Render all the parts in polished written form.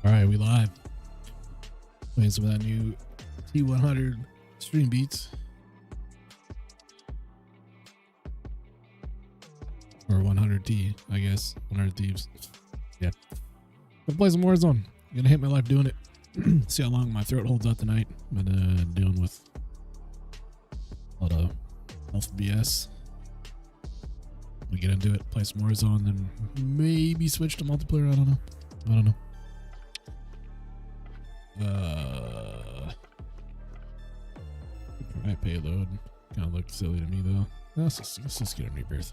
All right, we live. Playing some of that new T100 stream beats. Or 100T, I guess. 100 Thieves. Yeah. Gonna play some Warzone. Gonna hit my life doing it. See how long my throat holds out tonight. Been dealing with a lot of health BS. We get into it, play some Warzone, then maybe switch to multiplayer. I don't know. Try payload. Kind of looked silly to me though. Let's just get a rebirth.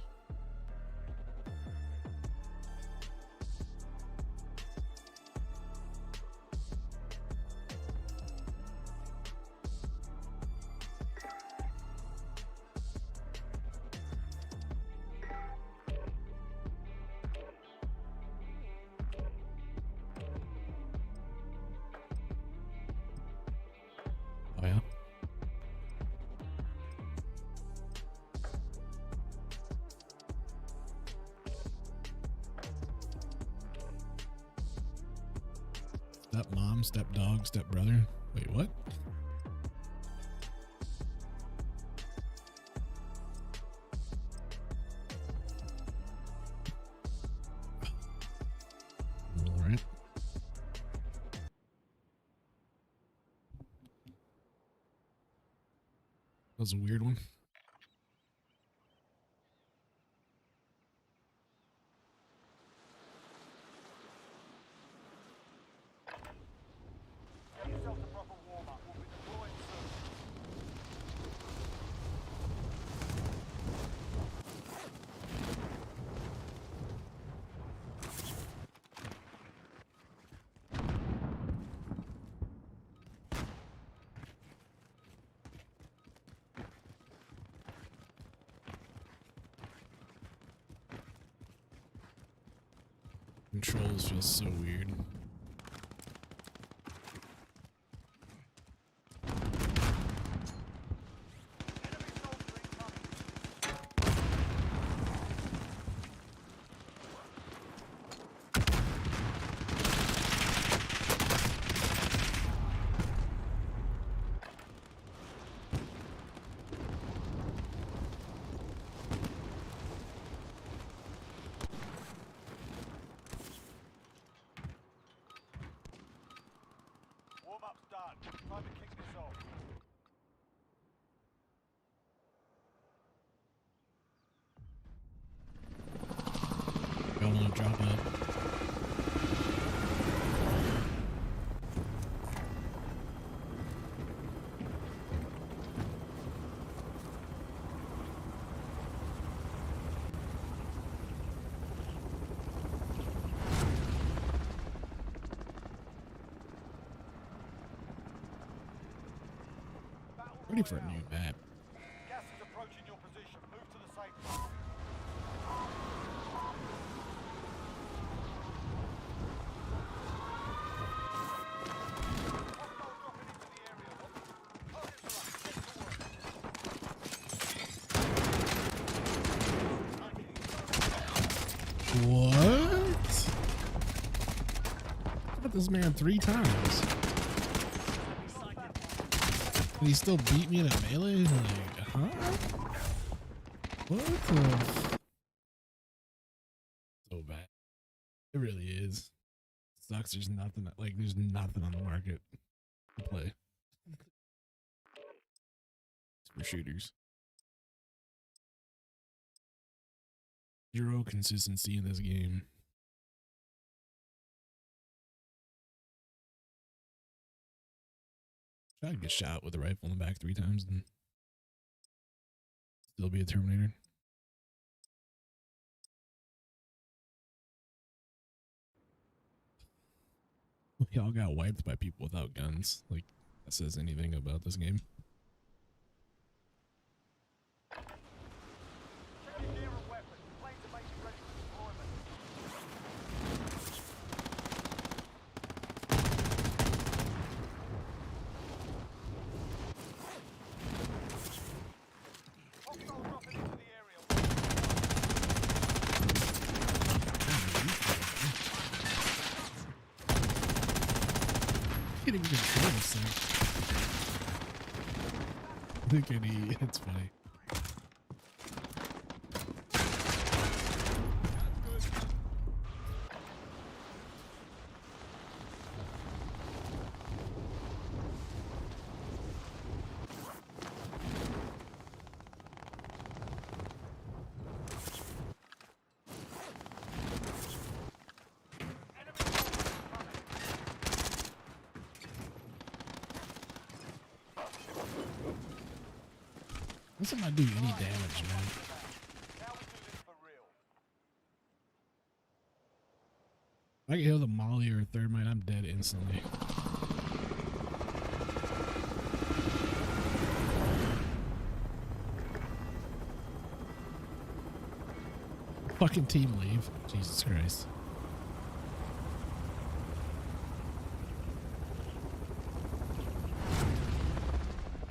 Oh yeah. Step mom, step dog, step brother. Wait, what? All right. That was a weird one. Controls feel so weird. Time to kick this off. Gonna drop it. Ready for a new map. Gas is approaching your position. Move to the safe zone. Hostile dropping into the area. Targets are up. Get to work. What? I got this man 3 times. And he still beat me in a melee? Like, huh? What the? So bad. It really is. Sucks. There's nothing on the market to play. It's for shooters. Zero consistency in this game. I could get shot with a rifle in the back 3 times and still be a Terminator. We all got wiped by people without guns. Like, that says anything about this game. Check your gear and weapons. Planes are making ready for deployment. Hostile dropping into the area. can't even control this thing. Look at me. It's funny. This does not do any damage, man. Now we do this for real. If I get hit with a molly or a thermite, I'm dead instantly. Fucking team leave. Jesus Christ.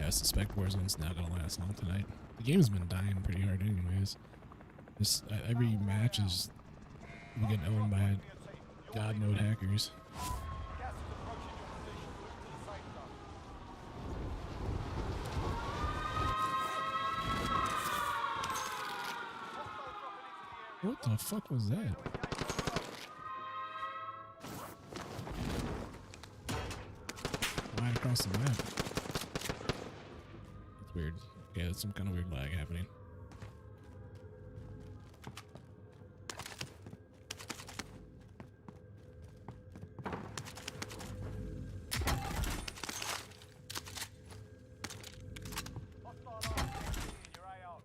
I suspect Warzone's not gonna last long tonight. The game's been dying pretty hard anyways. Just every match is we get owned by god mode hackers. Gas is approaching your position. Move to the safe zone. Hostile dropping into the area. What the fuck was that? Flying across the map. That's weird. Yeah, there's some kind of weird lag happening. Hostile RPG in your AO.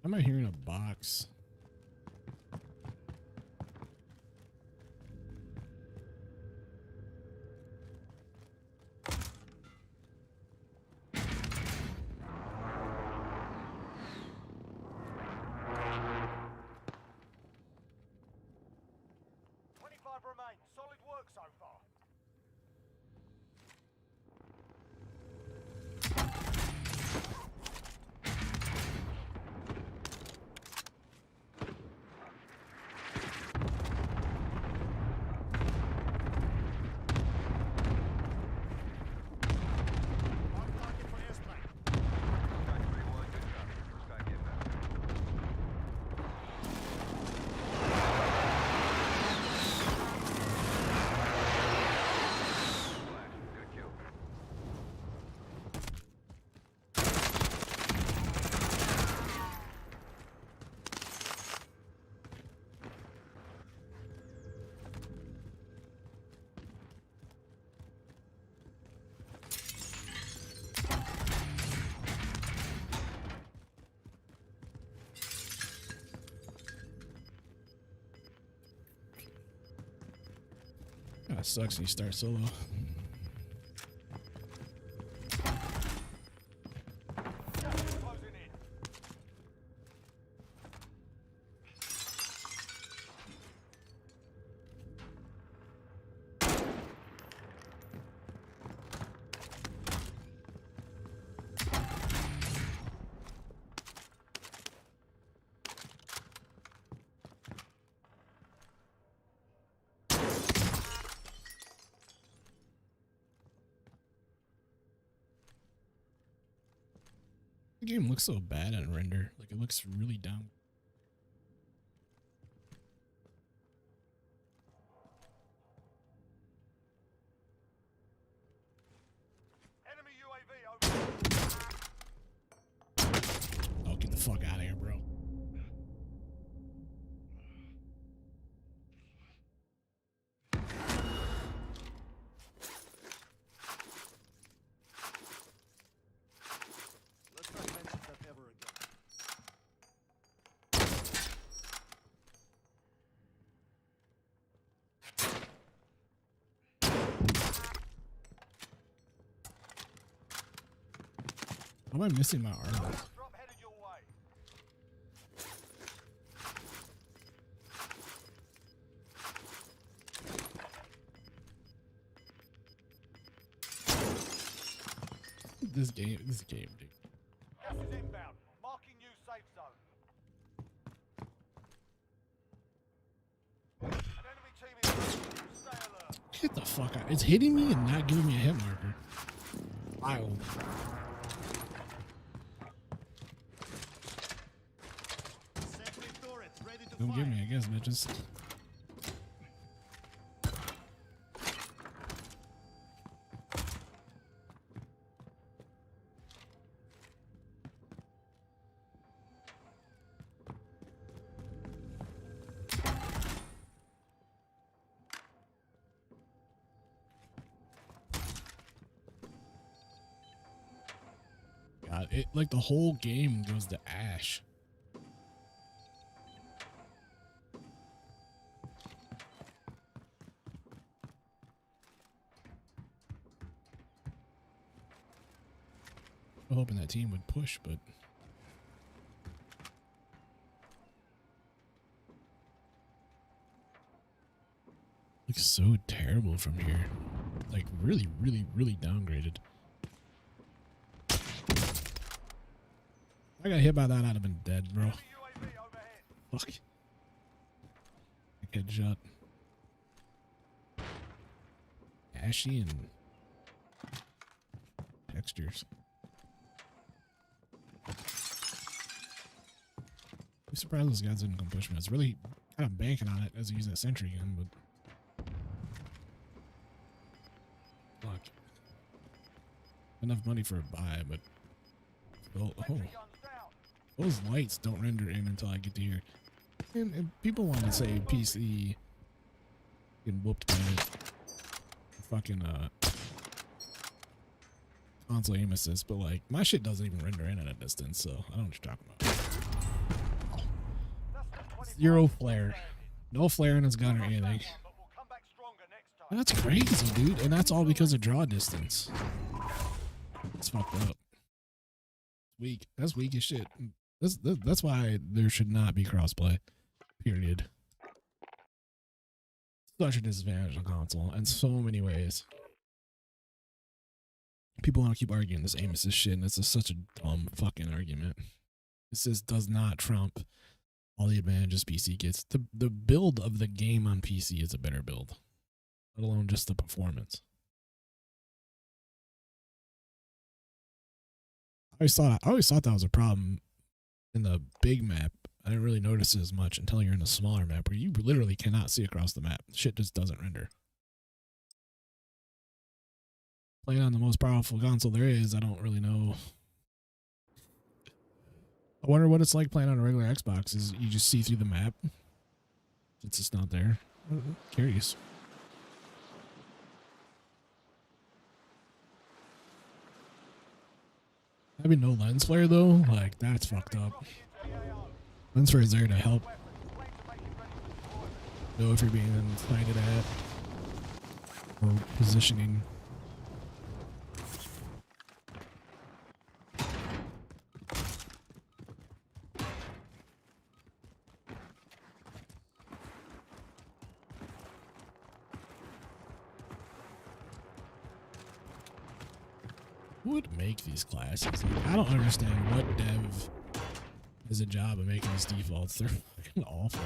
Am I hearing a box? Remain. Solid work so far. Ah, sucks when you start solo. Closing in. The game looks so bad on render. Like, it looks really down. Enemy UAV over. Oh, get the fuck out of here, bro. Let's not mention that ever again. How am I missing my armor? Drop headed your way. this game, dude. Gas is inbound. Marking new safe zone. An enemy team is close. Stay alert. Get the fuck out. It's hitting me and not giving me a hit marker. Wild. Don't give me, I guess, bitches. God, it like the whole game goes to ash. I'm hoping that team would push, but looks so terrible from here. Like really, really, really downgraded. I got hit by that, I'd have been dead, bro. Enemy UAV overhead. Fuck. Headshot. Ashy and textures. I'm surprised those guys didn't come push me. I was really kind of banking on it as I use that sentry gun, but fuck. Enough money for a buy, but oh, Sentry guns down. those lights don't render in until I get to here. And people want to say PC getting whooped by fucking console aim assist, but like my shit doesn't even render in at a distance, so I don't know what you're talking about. That's the 25 Zero flare. No flare in his gun or anything. but we'll come back stronger next time. That's crazy, dude. And that's all because of draw distance. It's fucked up. Weak. That's weak as shit. That's why there should not be crossplay. Period. Such a disadvantage on console in so many ways. People want to keep arguing this aim assist shit, and it's just such a dumb fucking argument. This just does not trump all the advantages PC gets. The build of the game on PC is a better build, let alone just the performance. I always thought that was a problem in the big map. I didn't really notice it as much until you're in a smaller map where you literally cannot see across the map. Shit just doesn't render. Playing on the most powerful console there is, I don't really know. I wonder what it's like playing on a regular Xbox. Is you just see through the map? It's just not there. I'm curious. Having no lens flare though, like that's fucked up. Lens flare is there to help know if you're being sighted at or positioning. Who would make these classes? Like, I don't understand what dev is a job of making these defaults. They're fucking awful.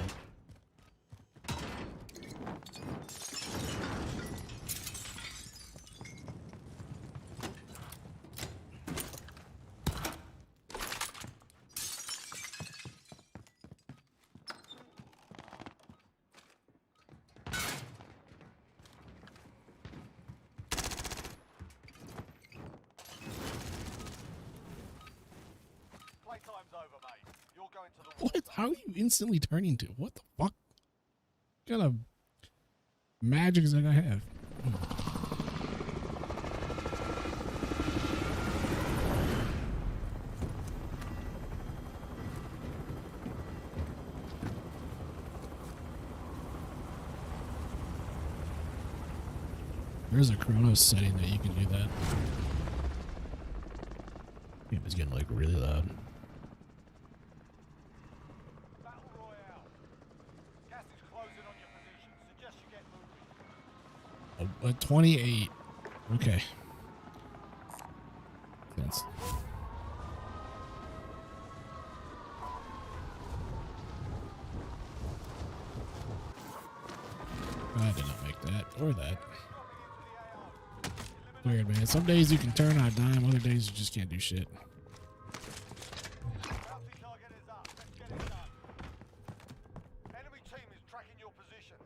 Playtime's over, mate. You're going to the What? How are you instantly turning to? What the fuck? What kind of magic is that I have? There's a Chronos setting that you can do that. Game is getting like really loud. Battle Royale. Gas is closing on your position. Suggest you get moving. A 28. Okay. I did not make that or that. Weird, man. Some days you can turn on a dime, other days you just can't do shit. Bounty target is up. Let's get it done. Enemy team is tracking your position.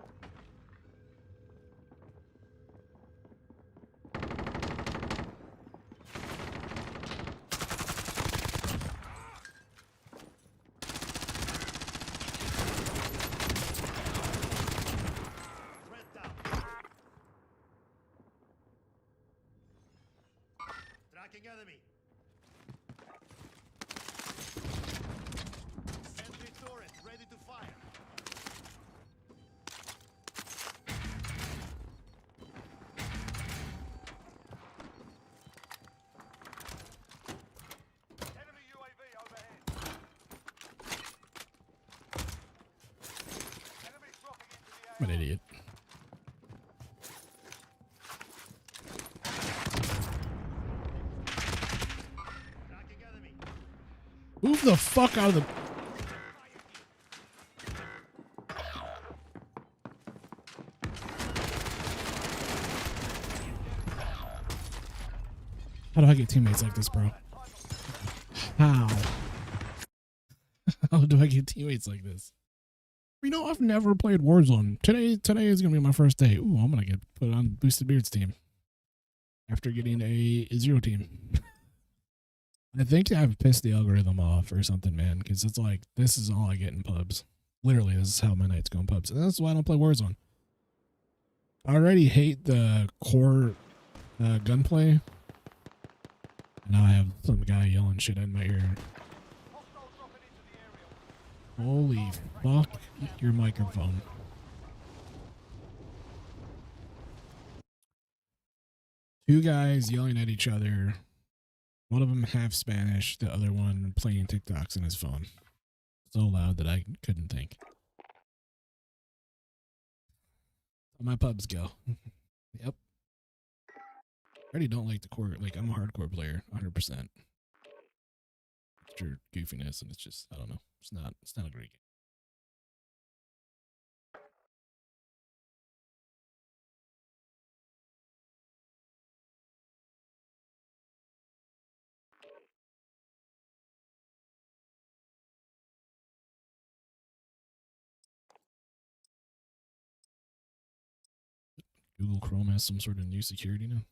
Threat down. Tracking enemy. Sentry turret ready to fire. Enemy UAV overhead. Enemy dropping into the AO. I'm an idiot. Tracking enemy. Move the fuck out of the. How do I get teammates like this, bro? How? How do I get teammates like this? You know, I've never played Warzone. Today is gonna be my first day. Ooh, I'm gonna get put on Boosted Beards team after getting a 0 team. I think I've pissed the algorithm off or something, man, because it's like this is all I get in pubs. Literally, this is how my nights go in pubs, and that's why I don't play Warzone. I already hate the core gunplay. Now I have some guy yelling shit in my ear. Hostile dropping into the area. Holy fuck your microphone. Two guys yelling at each other. One of them half Spanish, the other one playing TikToks on his phone. So loud that I couldn't think. How my pubs go. Yep. I already don't like the core. Like, I'm a hardcore player, 100%. It's your goofiness, and it's just, I don't know. It's not a great game. Google Chrome has some sort of new security now.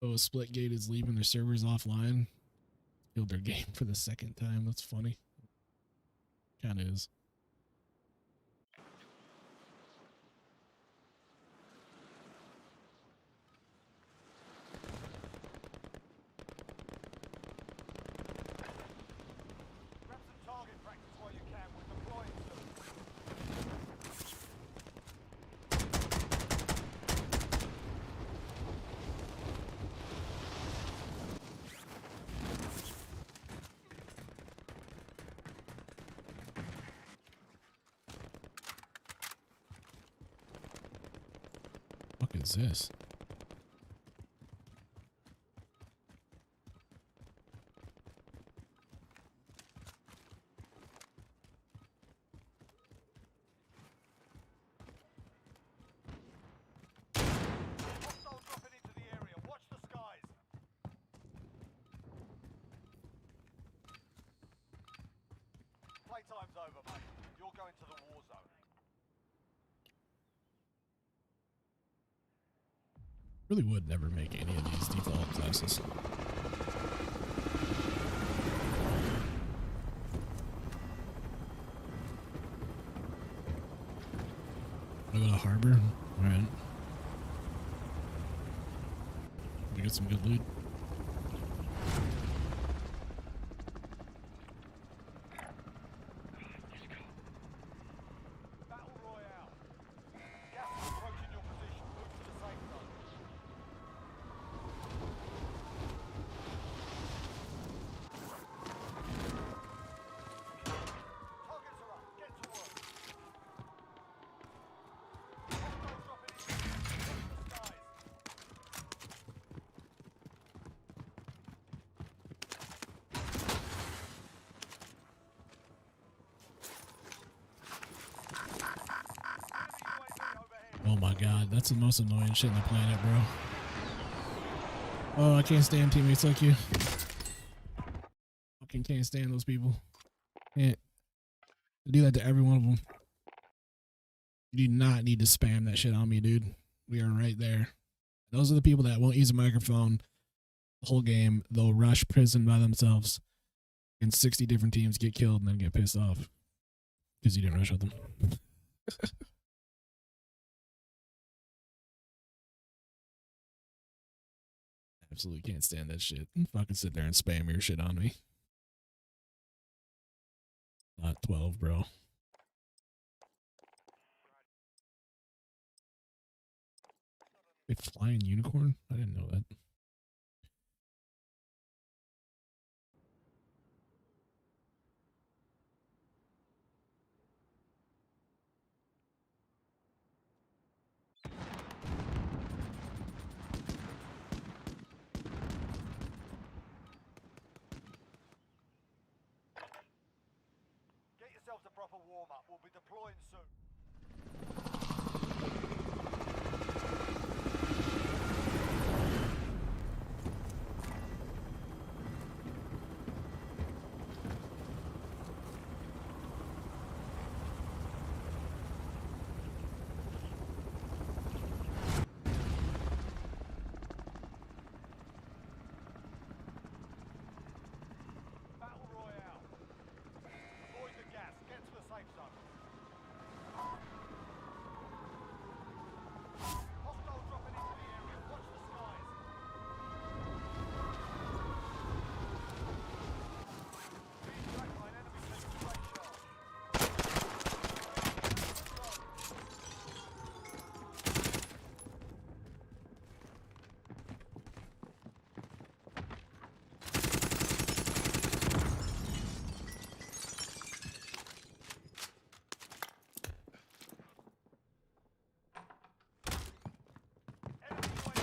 Oh, Splitgate is leaving their servers offline. Killed their game for the second time. That's funny. Kinda is. Grab some target practice while you can. We're deploying soon. What is this? Hostile dropping into the area. Watch the skies. Playtime's over, mate. You're going to the war zone. Really would never make any of these default classes. Wanna go to Harbor? Alright. We got some good loot. Battle Royale. Gas is approaching your position. Move to the safe zone. Targets are up. Get to work. Hostile dropping into the skies. god, that's the most annoying shit on the planet, bro. Oh, I can't stand teammates like you. Fucking can't stand those people. Can't do that to every one of them. You do not need to spam that shit on me, dude. We are right there. Those are the people that won't use a microphone the whole game. They'll rush prison by themselves. And 60 different teams get killed and then get pissed off because you didn't rush with them. Absolutely can't stand that shit. Fucking sit there and spam your shit on me. Not 12, bro. A flying unicorn? I didn't know that. Get yourselves a proper warm-up. We'll be deploying soon. Battle Royale. Avoid the gas. Get to the safe zone. Hostile dropping into the area. Watch the skies. Being tracked by an enemy taking straight shot. Enemy UAV.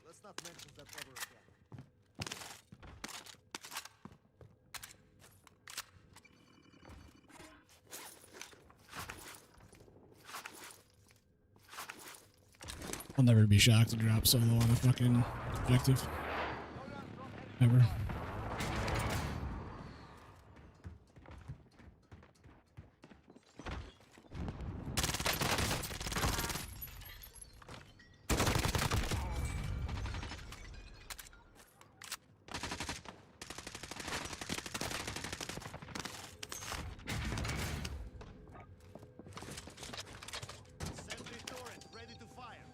Let's not mention that ever again. I'll never be shocked to drop solo on a fucking objective. Ever. Sentry turret ready to fire.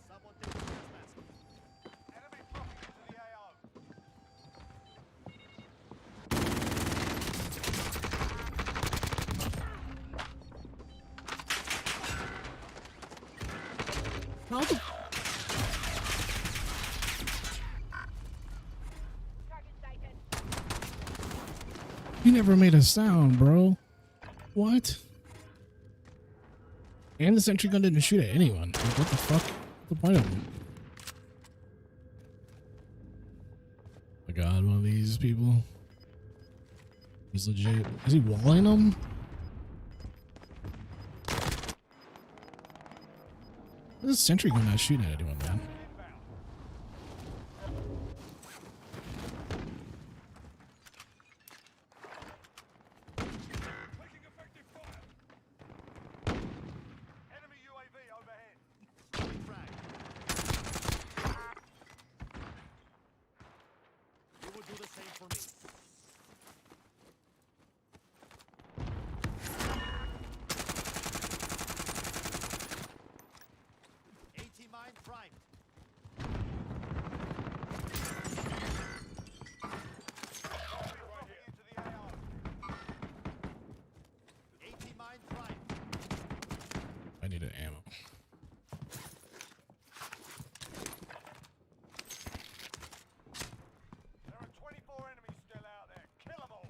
Someone take the gas mask. Enemy dropping into the AO. How the You never made a sound, bro. What? And the sentry gun didn't shoot at anyone. Like, what the fuck? What's the point of them? My god, one of these people. He's legit. Is he walling them? This sentry gun not shooting at anyone, man. Taking effective fire. Enemy UAV overhead. Frag. You will do the same for me. Mine primed. Dropping into the AO. 80 mine primed. I need an ammo. There are 24 enemies still out there. Kill them all.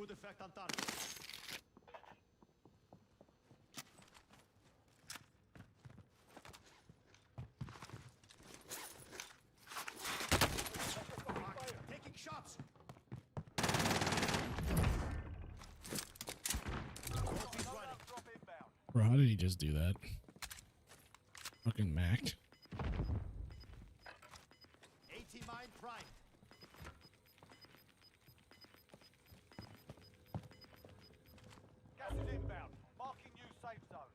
good effect on target. Taking shots. He's running. Drop inbound. Bro, how did he just do that? Fucking Mac. AT mine primed. Gas is inbound. Marking new safe zone.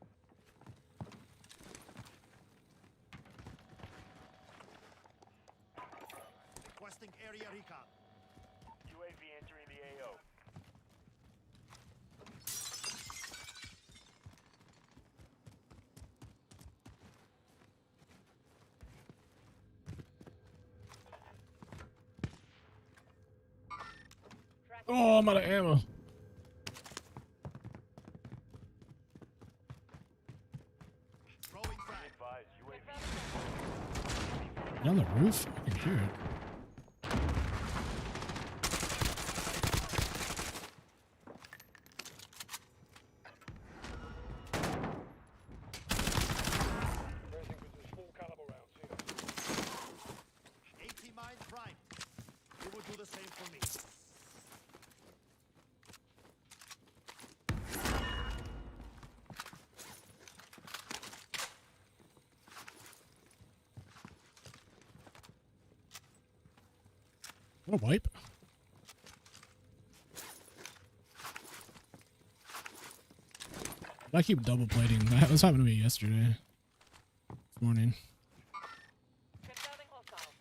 Requesting area recon. UAV entering the AO. Oh, I'm out of ammo. Throwing frag. Advise UAV. On the roof? I can hear it. Full caliber rounds here. AT mine primed. You will do the same for me. What a wipe. I keep double plating. That was happening to me yesterday. This morning. Confirming hostile.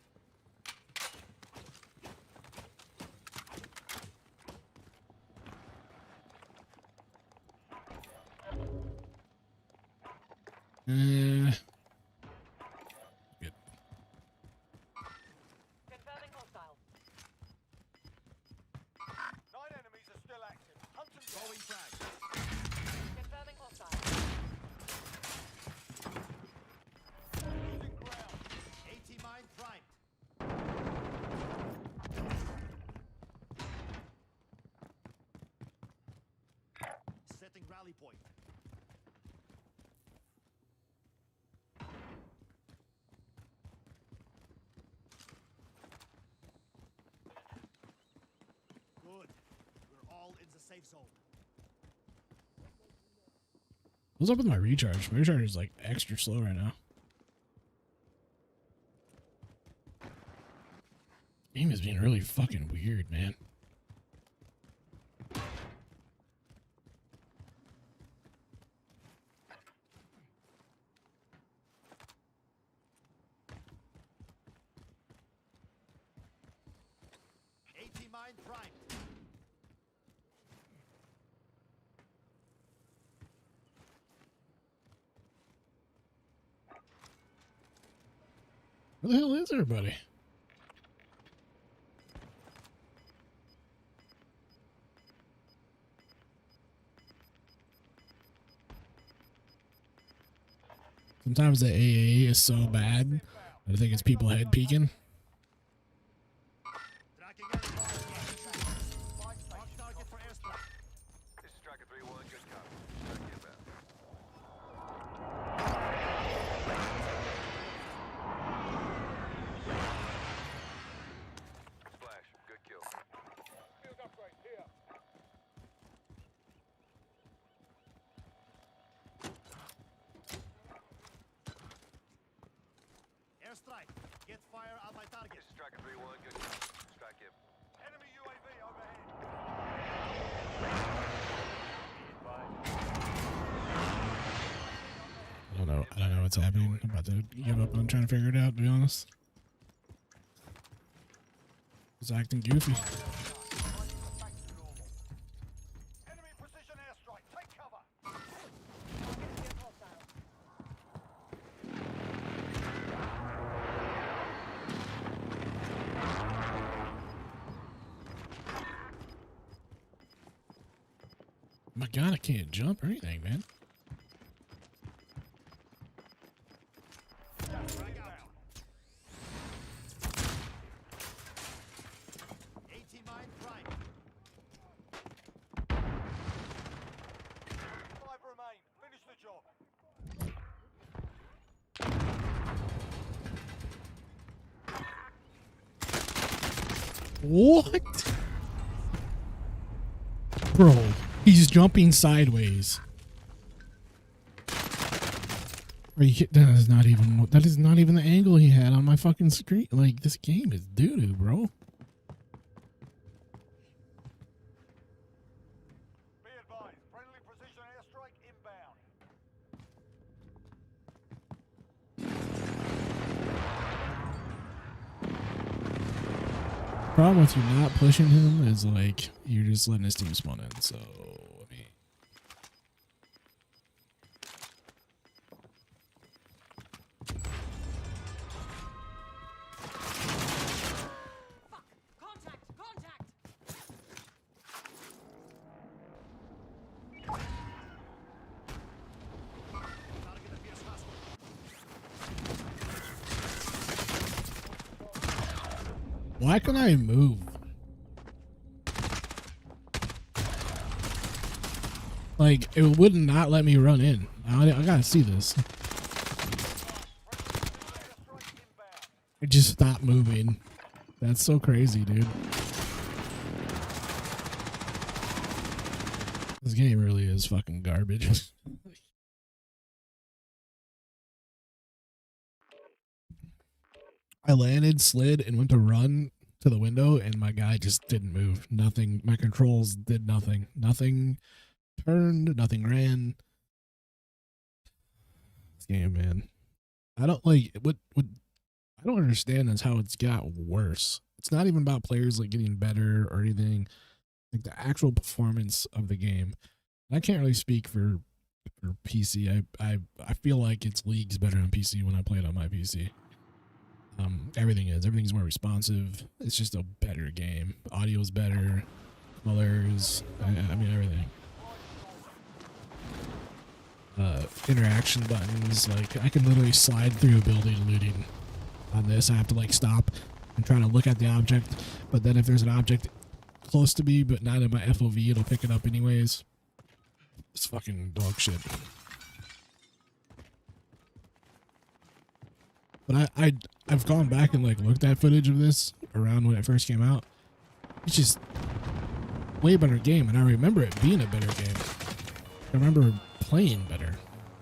Good. Confirming hostile. 9 enemies are still active. Hunt them down. Throwing frag. Confirming hostile. Losing ground. AT mine primed. Setting rally point. Good. We're all in the safe zone. What's up with my recharge? My recharge is like extra slow right now. Game is being really fucking weird, man. AT mine primed. Where the hell is everybody? Sometimes the AA is so bad, I think it's people head peeking. Tracking enemy mark target for airstrike. This is Striker 3-1. Good copy. Strike inbound. Splash. Good kill. Field upgrade here. Airstrike. Get fire on my target. This is Striker 3-1. Good copy. Strike him. Enemy UAV overhead. I don't know what's happening. I'm about to give up on trying to figure it out, to be honest. It's acting goofy. Back to normal. Enemy precision airstrike. Take cover. Target hostile. My God, I can't jump or anything, man. Frag out. AT mine primed. What? Bro, he's jumping sideways. Are you, that is not even the angle he had on my fucking screen. Like, this game is doo-doo, bro. Be advised, friendly precision airstrike inbound. Problem with you not pushing him is like you're just letting his team spawn in. So I mean, Contact! Contact! why can I move? Like it would not let me run in. I gotta see this. It just stopped moving. That's so crazy, dude. This game really is fucking garbage. I landed, slid, and went to run to the window, and my guy just didn't move. Nothing. My controls did nothing. Nothing turned. Nothing ran. This game, man. I don't like what I don't understand is how it's got worse. It's not even about players like getting better or anything. Like the actual performance of the game. And I can't really speak for PC. I feel like it's leagues better on PC when I play it on my PC. Everything's more responsive. It's just a better game. Audio's better, colors. I mean everything. Interaction buttons. Like I can literally slide through a building looting. On this, I have to like stop and try to look at the object. But then if there's an object close to me but not in my FOV, it'll pick it up anyways. It's fucking dog shit. But I've gone back and like looked at footage of this around when it first came out. It's just way better game, and I remember it being a better game. I remember playing better.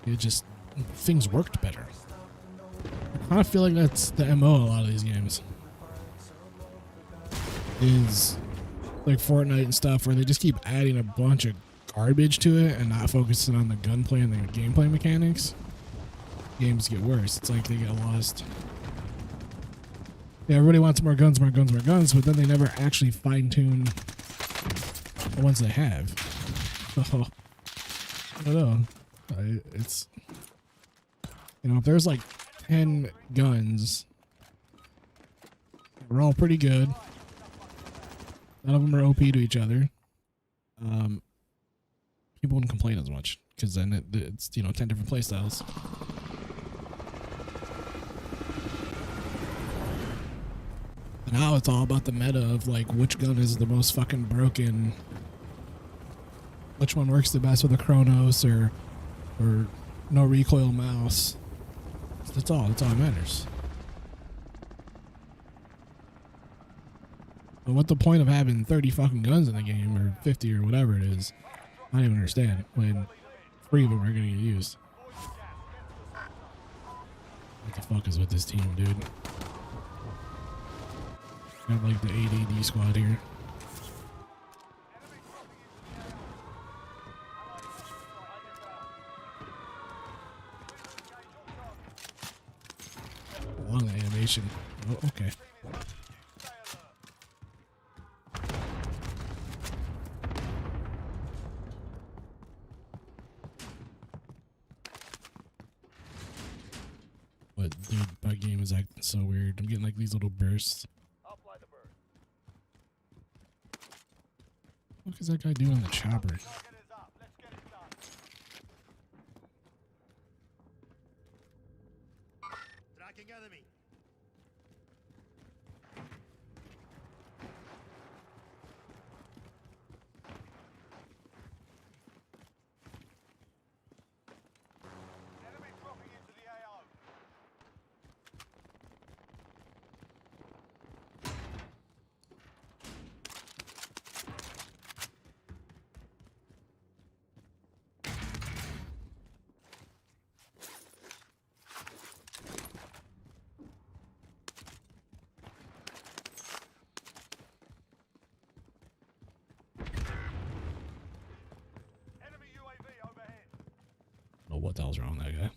It just things worked better. I kind of feel like that's the MO a lot of these games. Is like Fortnite and stuff where they just keep adding a bunch of garbage to it and not focusing on the gunplay and the gameplay mechanics. Games get worse. It's like they get lost. Yeah, everybody wants more guns, more guns, more guns, but then they never actually fine-tune the ones they have. So, I don't know. It's, you know, if there's like 10 guns, we're all pretty good. None of them are OP to each other. People wouldn't complain as much because then it's, you know, 10 different playstyles. Now it's all about the meta of like which gun is the most fucking broken, which one works the best with a Chronos or no recoil mouse. That's all that matters. But what's the point of having 30 fucking guns in the game or 50 or whatever it is? I don't even understand when 3 of them are gonna get used. What the fuck is with this team, dude? Got like the 8 AD squad here. Long animation. Oh, okay. But dude, my game is acting so weird. I'm getting like these little bursts. What is that guy doing on the chopper? Tracking enemy. Enemy dropping into the AO. what the hell's wrong with that guy.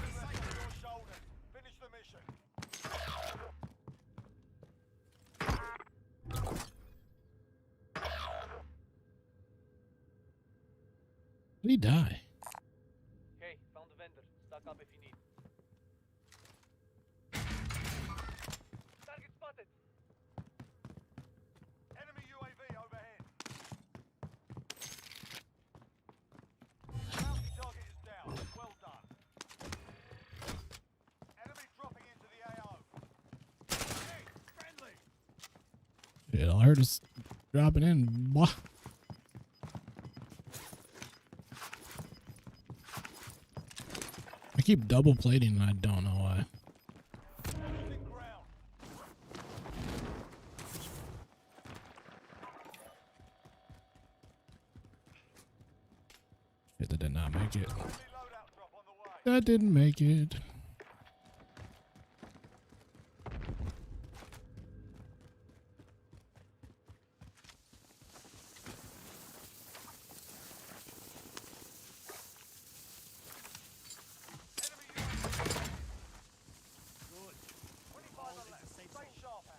Your shoulders. Finish the mission. Did he die? Okay, found the vendor. Stock up if you need. Target spotted. Enemy UAV overhead. Bounty target is down. Well done. Enemy dropping into the AO. Hey, friendly. Yeah, I heard us dropping in. What? I keep double plating and I don't know why. Losing ground. That did not make it. Friendly loadout drop on the way. That didn't make it. Enemy UAV. Good. 25 on left. Stay sharp out.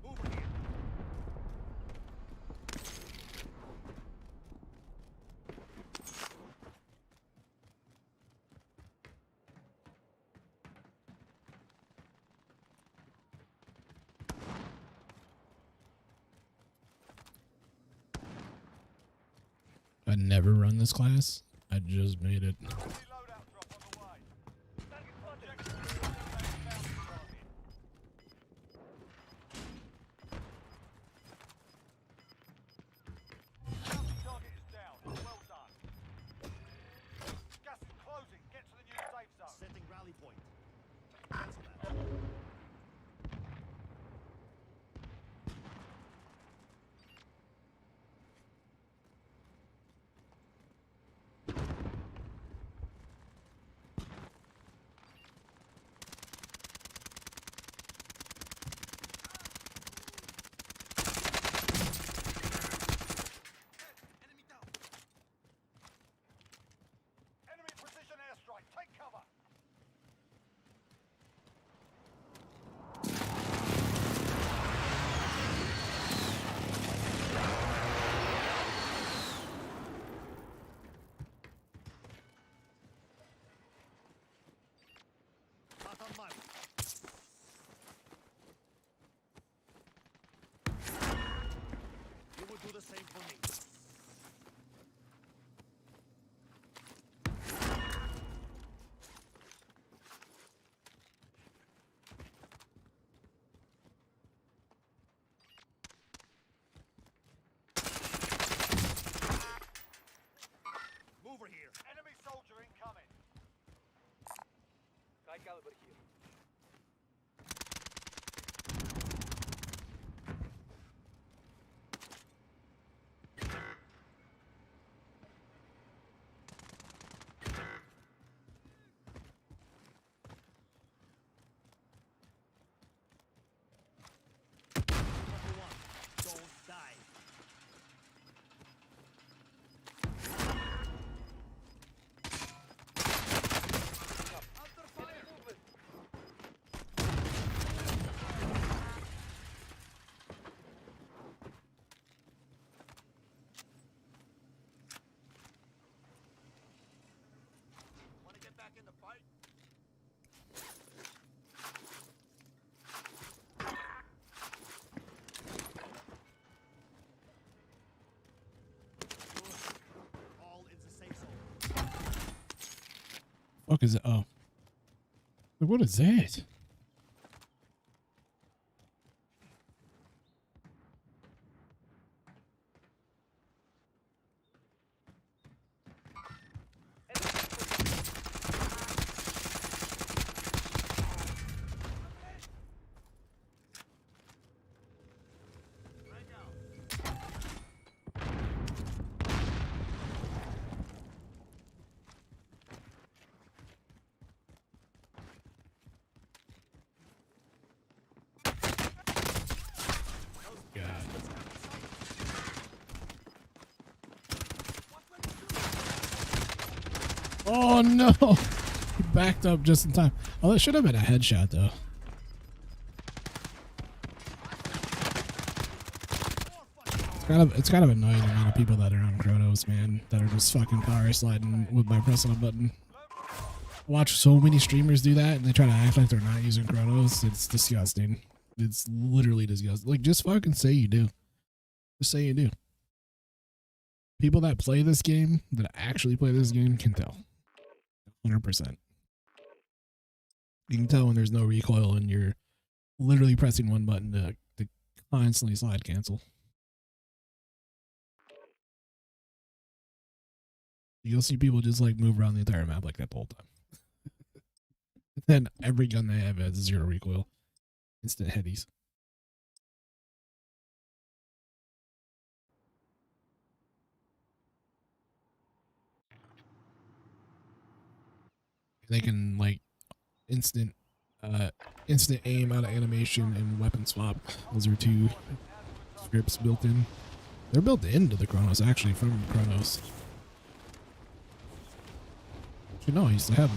Over here. I never run this class. I just made it. Friendly loadout drop on the way. Target spotted. Objective is eliminate bounty target. Bounty target is down. Well done. Gas is closing. Get to the new safe zone. Setting rally point. Cancel that. Enemy down. Enemy precision airstrike. Take cover. Not on my way. You will do the same for me. Move over here. Enemy soldier incoming. High caliber here. Number one, don't die. Under fire movement. Want to get back in the fight? Good. All in the safe zone. Fuck is it? Oh. Wait, what is that? Oh no! He backed up just in time. Oh, that should have been a headshot though. It's kind of annoying the amount of people that are on Chronos, man, that are just fucking power sliding with by pressing a button. I watch so many streamers do that and they try to act like they're not using Chronos. It's disgusting. It's literally disgusting. Like, just fucking say you do. Just say you do. People that play this game, that actually play this game, can tell. 100%. You can tell when there's no recoil and you're literally pressing one button to constantly slide cancel. You'll see people just like move around the entire map like that the whole time. Then every gun they have has 0 recoil. Instant headies. They can like instant aim out of animation and weapon swap. Those are 2 scripts built in. They're built into the Chronos actually from Chronos. You know, I used to have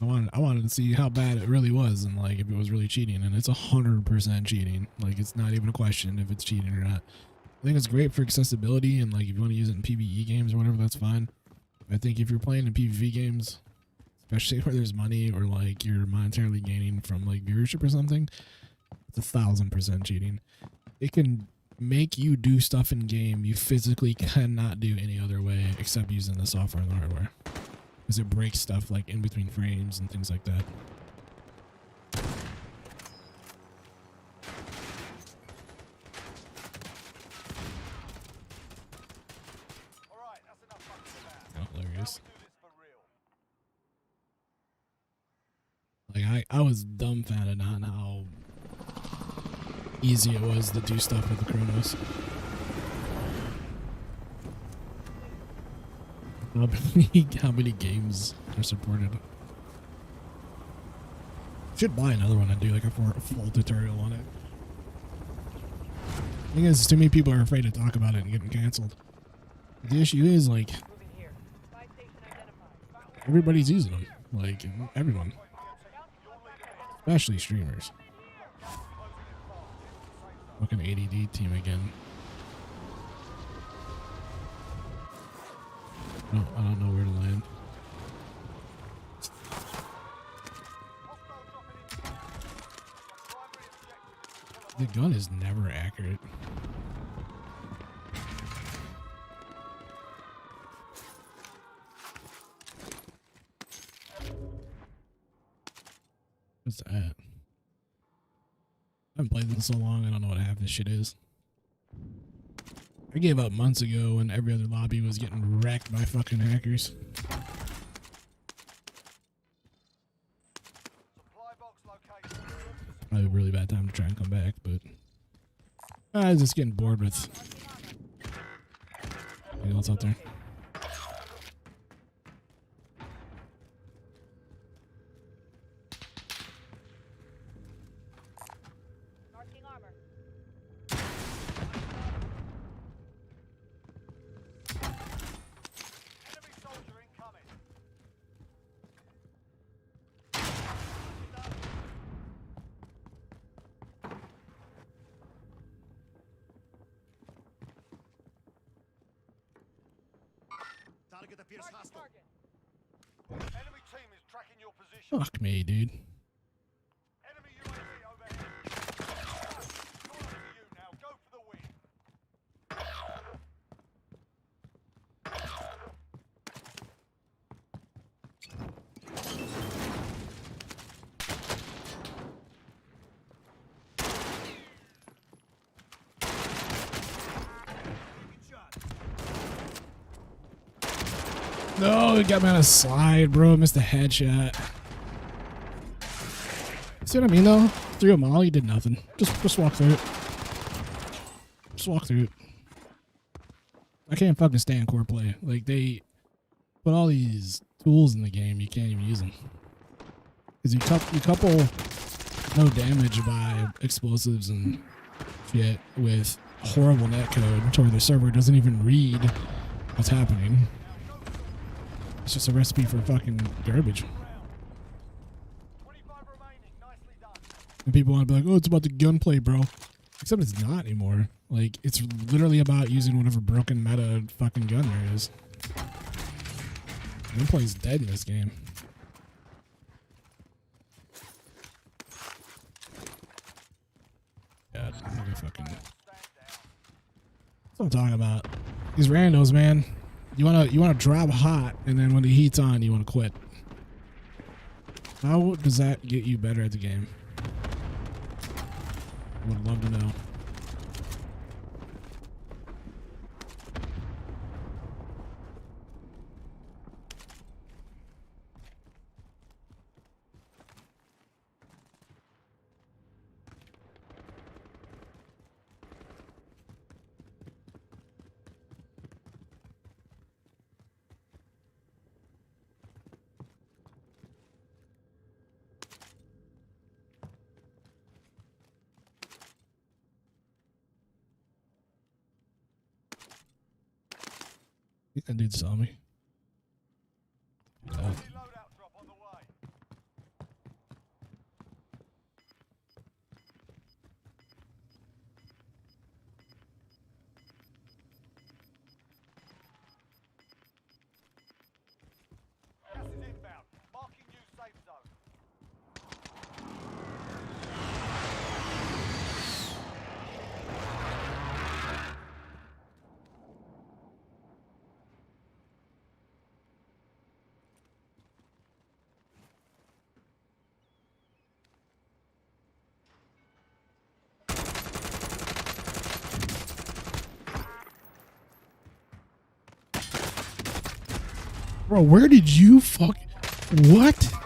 one. I wanted to see how bad it really was and like if it was really cheating, and it's 100% cheating. Like, it's not even a question if it's cheating or not. I think it's great for accessibility, and like if you want to use it in PvE games or whatever, that's fine. I think if you're playing in PvP games, especially where there's money or like you're monetarily gaining from like viewership or something, it's 1000% cheating. It can make you do stuff in game you physically cannot do any other way except using the software and the hardware, because it breaks stuff like in between frames and things like that. Alright, that's enough fucking about. Hilarious. Now we do this for real. Like I was dumbfounded on how easy it was to do stuff with the Chronos. How many games are supported? Should buy another one and do like a full tutorial on it. The thing is, too many people are afraid to talk about it and getting canceled. The issue is like Moving here. Buy station identified. everybody's using them. Like everyone, especially streamers. Fucking ADD team again. No, I don't know where to land. The gun is never accurate. What's that? I haven't played this in so long, I don't know what half this shit is. I gave up months ago when every other lobby was getting wrecked by fucking hackers. Supply box located. Probably a really bad time to try and come back, but I was just getting bored with anything else out there. Marking armor. Enemy soldier incoming. Target appears hostile. Enemy team is tracking your position. Fuck me, dude. Enemy UAV overhead. It's all up to you now. Go for the win. No, it got me on a slide, bro. I missed a headshot. See what I mean, though? Threw them all, you did nothing. Just walk through it. Just walk through it. I can't fucking stand core play. Like, they put all these tools in the game, you can't even use them. Because you couple no damage by explosives and shit with horrible netcode to where the server doesn't even read what's happening. It's just a recipe for fucking garbage. 25 remaining. Nicely done. And people want to be like, oh, it's about the gunplay, bro. Except it's not anymore. Like, it's literally about using whatever broken meta fucking gun there is. Gunplay's dead in this game. God, I fucking... That's what I'm talking about. These randos, man. You wanna drop hot, and then when the heat's on, you wanna quit. How does that get you better at the game? I would love to know. I think that dude saw me. Oh. Loadout drop on the way. Gas is inbound. Marking new safe zone. Bro, where did you fuck? What? Target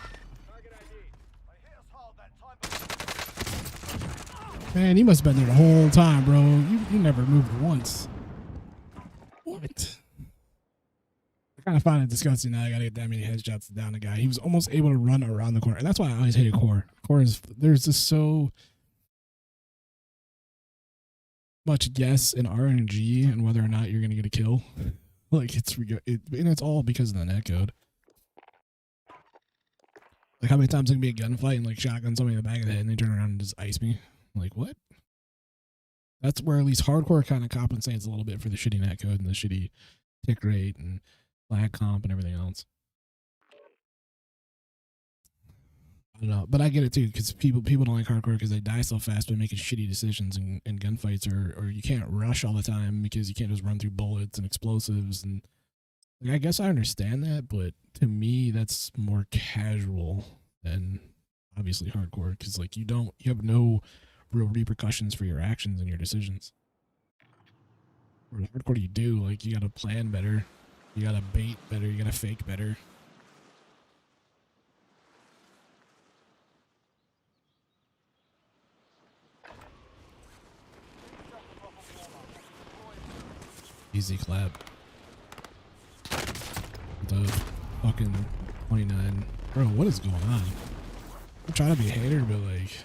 ID. They hit us hard that time. Man, you must have been there the whole time, bro. You never moved once. What? I kind of find it disgusting that I gotta get that many headshots down the guy. He was almost able to run around the corner. And that's why I always hated core. Core is, there's just so much guess and RNG and whether or not you're gonna get a kill. Like, and it's all because of the netcode. Like, how many times it can be a gunfight and, like, shotgun somebody in the back of the head and they turn around and just ice me? Like, what? That's where at least hardcore kind of compensates a little bit for the shitty netcode and the shitty tick rate and lag comp and everything else. I don't know, but I get it too, because people don't like hardcore because they die so fast by making shitty decisions in gunfights, or you can't rush all the time because you can't just run through bullets and explosives. And like, I guess I understand that, but to me, that's more casual than obviously hardcore, because like you have no real repercussions for your actions and your decisions. Where hardcore you do, like you gotta plan better, you gotta bait better, you gotta fake better. Easy clap. The fucking 29. Bro, what is going on? I'm trying to be a hater, but like,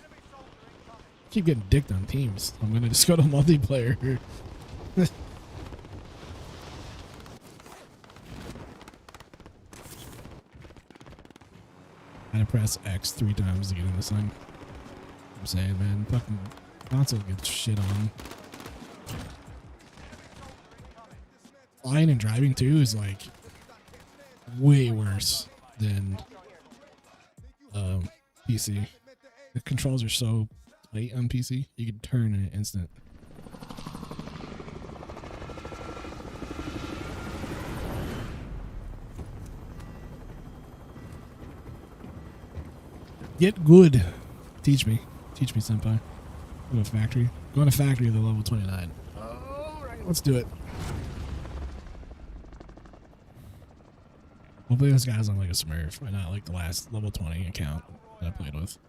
I keep getting dicked on teams. I'm gonna just go to multiplayer. I had to press X 3 times to get in this thing. I'm saying, man, fucking console gets shit on. Flying and driving too is like way worse than PC. The controls are so tight on PC, you can turn in an instant. Get good. Teach me, senpai. Go to factory. Going to factory to level 29. All right, let's do it. Hopefully this guy's on like a Smurf, and not like the last level 20 account that I played with.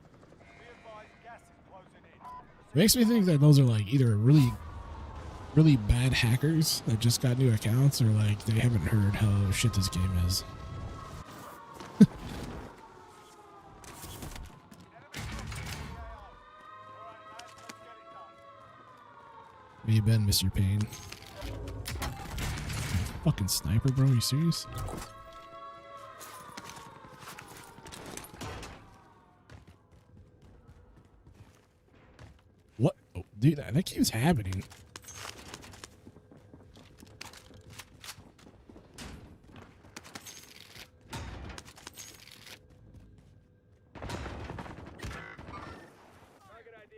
It makes me think that those are like either really bad hackers that just got new accounts, or like they haven't heard how shit this game is. Where you been, Mr. Payne? Fucking sniper, bro, are you serious? Dude, that keeps happening. Target ID.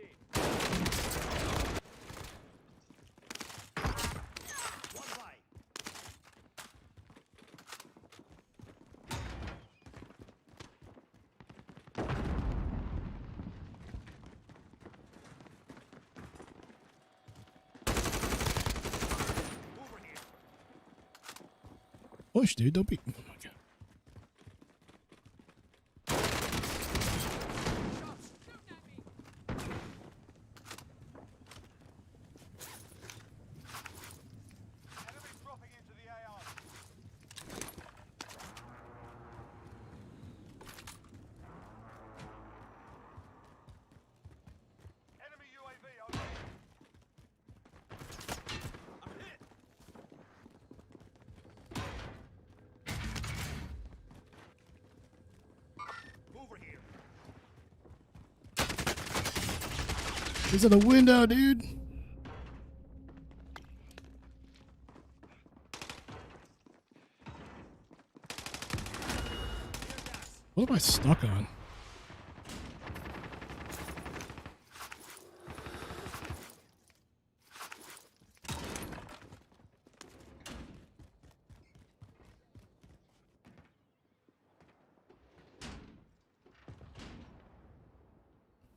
One by. Over here. Push, dude. Don't be. Oh my God. Shots. Enemy dropping into the AR. Enemy UAV overhead. I'm hit. Over here. He's in the window, dude. What am I stuck on?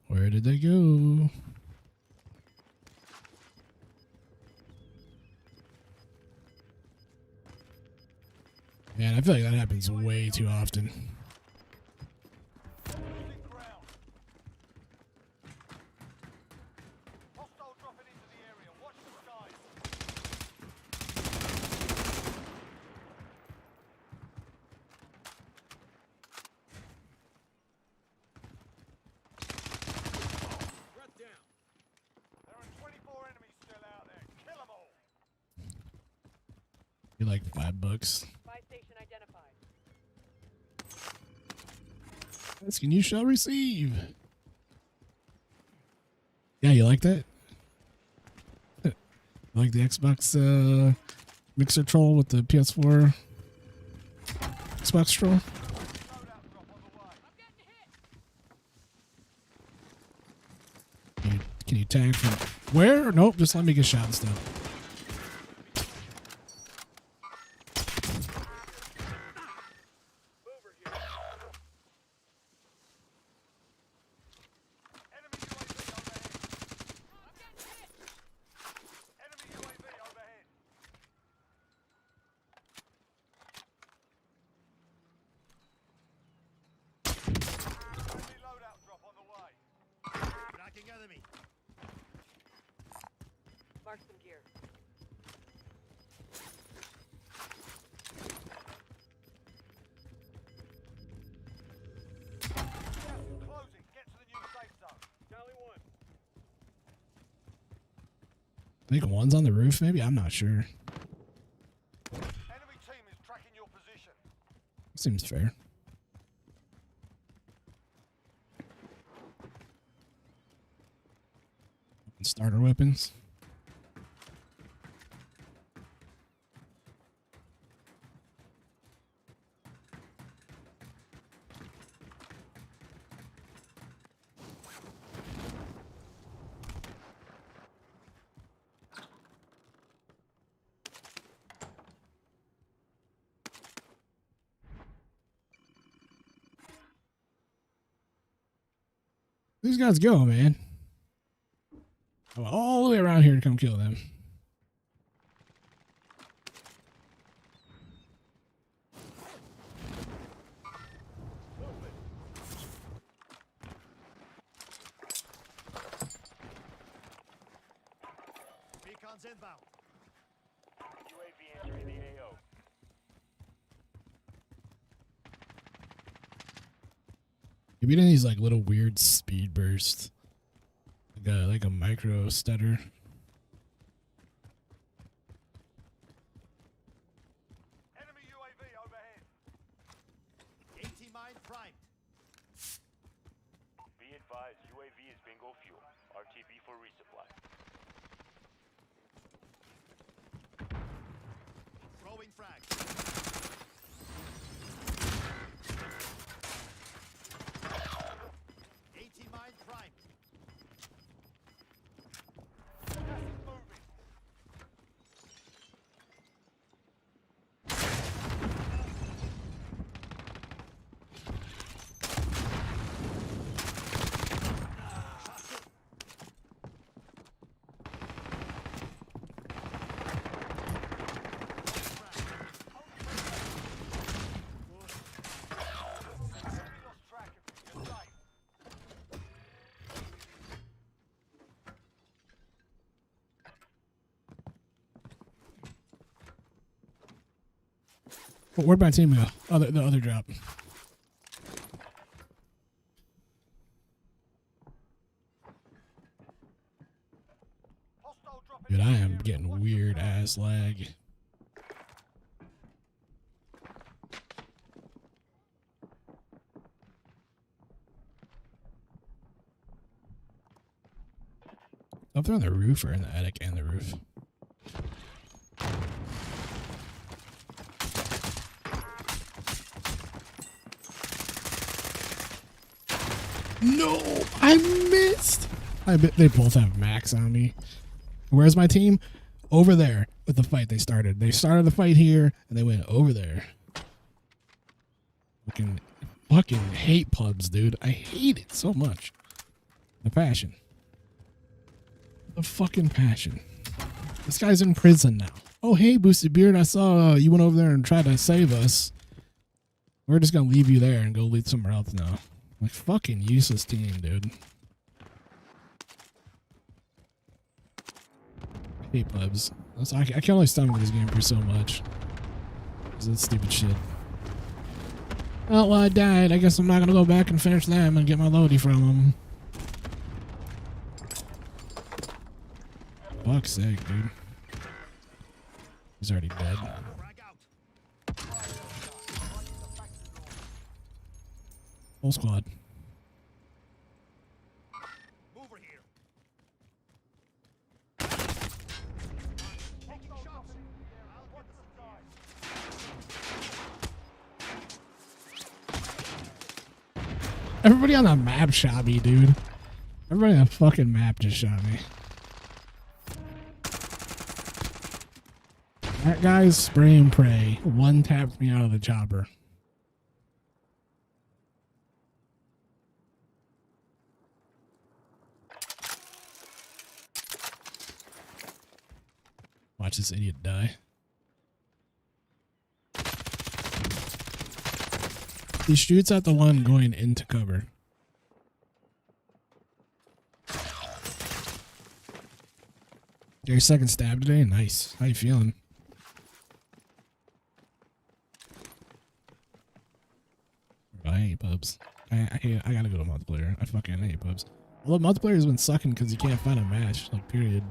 Where did they go? Man, I feel like that happens way too often. Losing ground. Hostile dropping into the area. Watch the skies. Threat down. There are 24 enemies still out there. Kill them all. You're like $5. Buy station identified. Asking you shall receive. Yeah, you like that? You like the Xbox mixer troll with the PS4 Xbox troll? Loadout drop on the way. Can you tag from where? Nope, just let me get shot and stuff. Mover here. Enemy UAV overhead. Enemy UAV overhead. Enemy loadout drop on the way. Tracking enemy. Mark some gear. Gas is closing. Get to the new safe zone. Charlie 1. I think one's on the roof, maybe? I'm not sure. Enemy team is tracking your position. Seems fair. Starter weapons. These guys go, man. I went all the way around here to come kill them. Beacons inbound. UAV entering the AO. You've been in these like little weird speed bursts. Like a micro stutter. Enemy UAV overhead. AT mine primed. Be advised, UAV is bingo fuel. RTB for resupply. Throwing frag. Mine prime. Gas is moving. Enemy lost track of you. You're safe. Where'd my team go? The other drop. Hostile dropping Dude, I into the am area. getting Watch weird yourself. ass lag. Up there on the roof or in the attic and the roof? No, I missed. I bet they both have max on me. Where's my team? Over there with the fight they started. They started the fight here and they went over there. Fucking hate pubs, dude. I hate it so much. The passion. The fucking passion. This guy's in prison now. Oh, hey, Boosted Beard. I saw you went over there and tried to save us. We're just going to leave you there and go lead somewhere else now. Like, fucking useless team, dude. I hate pubs. I can only stomach this game for so much. Because of stupid shit. Oh, well, I died. I guess I'm not going to go back and finish them and get my loadie from them. Fuck's sake, dude. He's already dead. Frag out. Whole squad. Mover here. Taking shots. I'll get the side. Everybody on the map shot me, dude. Everybody on the fucking map just shot me. That guy's spray and pray. One tapped me out of the chopper. Watch this idiot die. He shoots at the one going into cover. Your second stab today? Nice. How you feeling? I hate pubs. I gotta go to multiplayer. I fucking hate pubs. Although multiplayer has been sucking because you can't find a match. Like, period.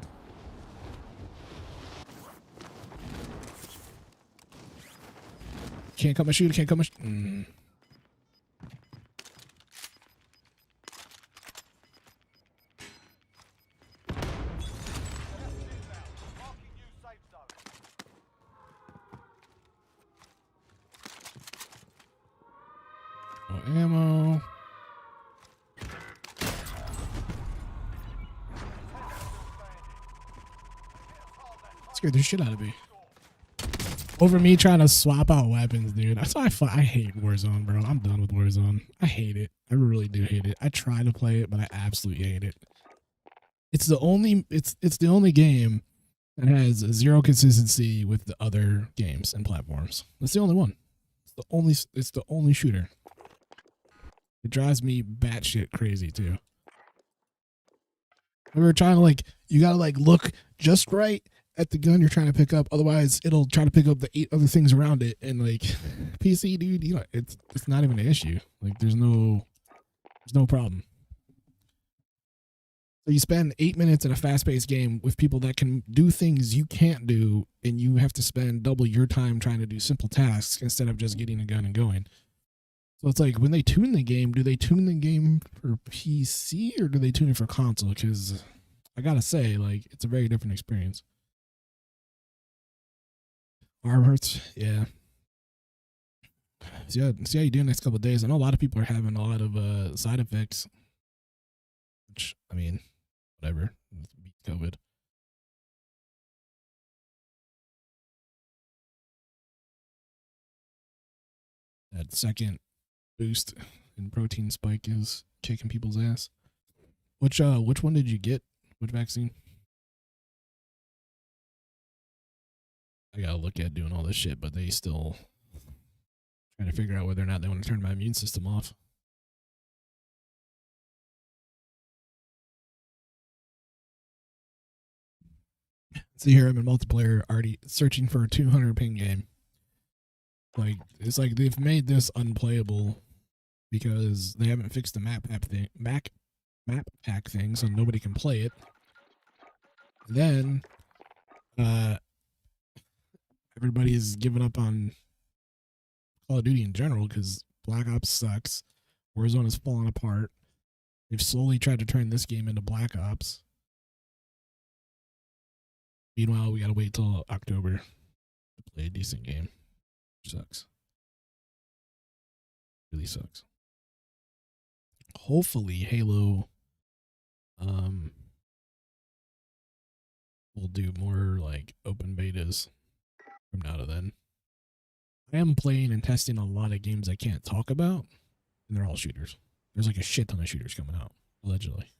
Can't cut my shoot. Can't cut my Marking new safe zone. No ammo. Scared the shit out of me. Over me trying to swap out weapons, dude. That's why I hate Warzone, bro. I'm done with Warzone. I hate it. I really do hate it. I try to play it, but I absolutely hate it. It's the only game that has zero consistency with the other games and platforms. That's the only one. It's the only shooter. It drives me batshit crazy too. We were trying to you gotta look just right at the gun you're trying to pick up, otherwise it'll try to pick up the 8 other things around it. And PC, dude, it's not even an issue. There's no problem. So you spend 8 minutes in a fast-paced game with people that can do things you can't do, and you have to spend double your time trying to do simple tasks instead of just getting a gun and going. So it's like, when they tune the game, do they tune the game for PC or do they tune it for console? Because I gotta say, it's a very different experience. Arm hurts. Yeah. See how you do next couple of days. I know a lot of people are having a lot of side effects. Which, I mean, whatever. Beat COVID. That second boost in protein spike is kicking people's ass. Which one did you get? Which vaccine? I gotta look at doing all this shit, but they still trying to figure out whether or not they want to turn my immune system off. See here, I'm in multiplayer already searching for a 200 ping game. Like, it's like they've made this unplayable because they haven't fixed the map pack thing, so nobody can play it. Then, everybody's giving up on Call of Duty in general because Black Ops sucks. Warzone is falling apart. They've slowly tried to turn this game into Black Ops. Meanwhile, we gotta wait till October to play a decent game. Sucks. Really sucks. Hopefully Halo will do more like open betas from now to then. I am playing and testing a lot of games I can't talk about, and they're all shooters. There's like a shit ton of shooters coming out, allegedly.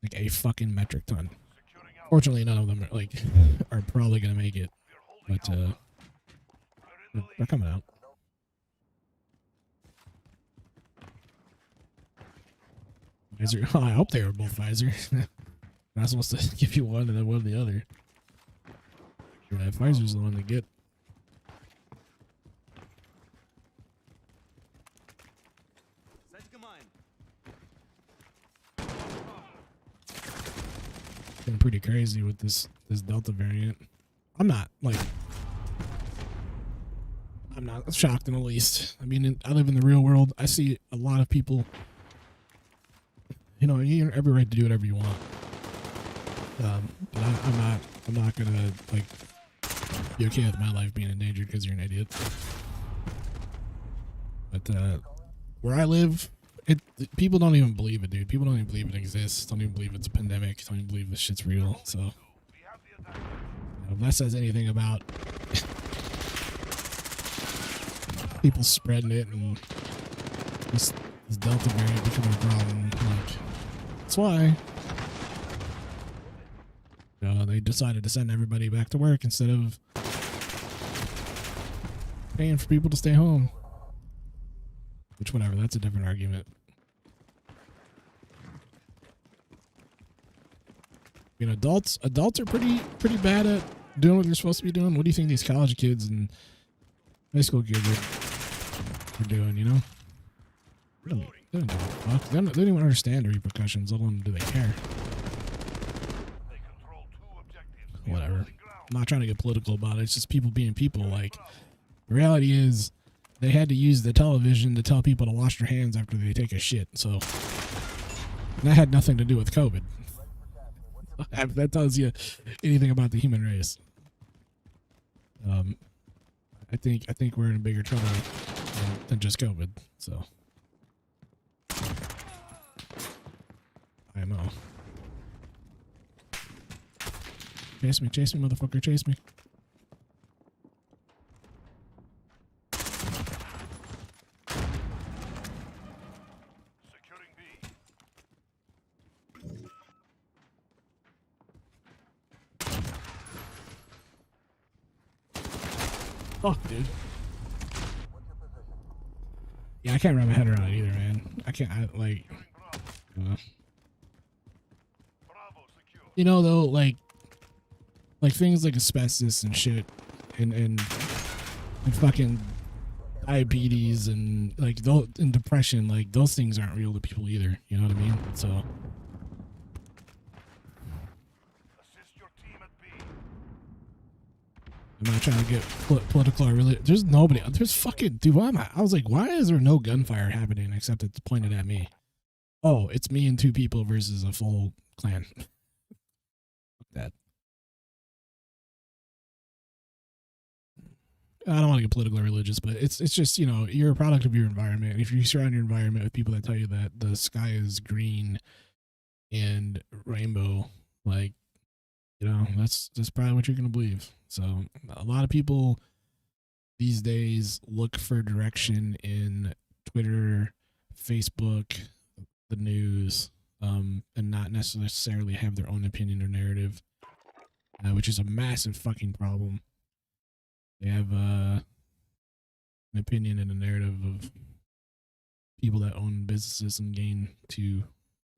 Like a fucking metric ton. Fortunately, none of them are like are probably gonna make it, but they're coming out. Pfizer. Oh, I hope they were both Pfizer. Not supposed to give you one and then one the other. Yeah, Pfizer's the one to get. Been pretty crazy with this Delta variant. I'm not shocked in the least. I mean, I live in the real world. I see a lot of people. You know, you have every right to do whatever you want. But I'm not gonna like be okay with my life being endangered because you're an idiot. But where I live, people don't even believe it, dude. People don't even believe it exists. Don't even believe it's a pandemic. Don't even believe this shit's real. So, you know, if that says anything about people spreading it and this Delta variant becoming a problem, like, that's why they decided to send everybody back to work instead of paying for people to stay home. Which, whatever, that's a different argument. You know, adults are pretty bad at doing what they're supposed to be doing. What do you think these college kids and high school kids are doing, you know? They don't give a fuck. They don't even understand the repercussions, let alone do they care. Whatever. I'm not trying to get political about it. It's just people being people. Like, the reality is they had to use the television to tell people to wash their hands after they take a shit. So that had nothing to do with COVID. If that tells you anything about the human race. I think we're in bigger trouble than just COVID. So I know. Chase me, motherfucker, chase me. Securing B. Fuck, dude. Yeah, I can't wrap my head around it either, man. Bravo secure. You know, though, like things like asbestos and shit, and fucking diabetes and and depression, like those things aren't real to people either. You know what I mean? So Assist your team at B. I'm not trying to get political or really. There's nobody. There's fucking dude. Why am I was like, why is there no gunfire happening except it's pointed at me? Oh, it's me and two people versus a full clan. Fuck that. I don't want to get political or religious, but it's just, you know, you're a product of your environment. If you surround your environment with people that tell you that the sky is green and rainbow, like, you know, that's probably what you're gonna believe. So a lot of people these days look for direction in Twitter, Facebook, the news, and not necessarily have their own opinion or narrative, which is a massive fucking problem. They have an opinion and a narrative of people that own businesses and gain to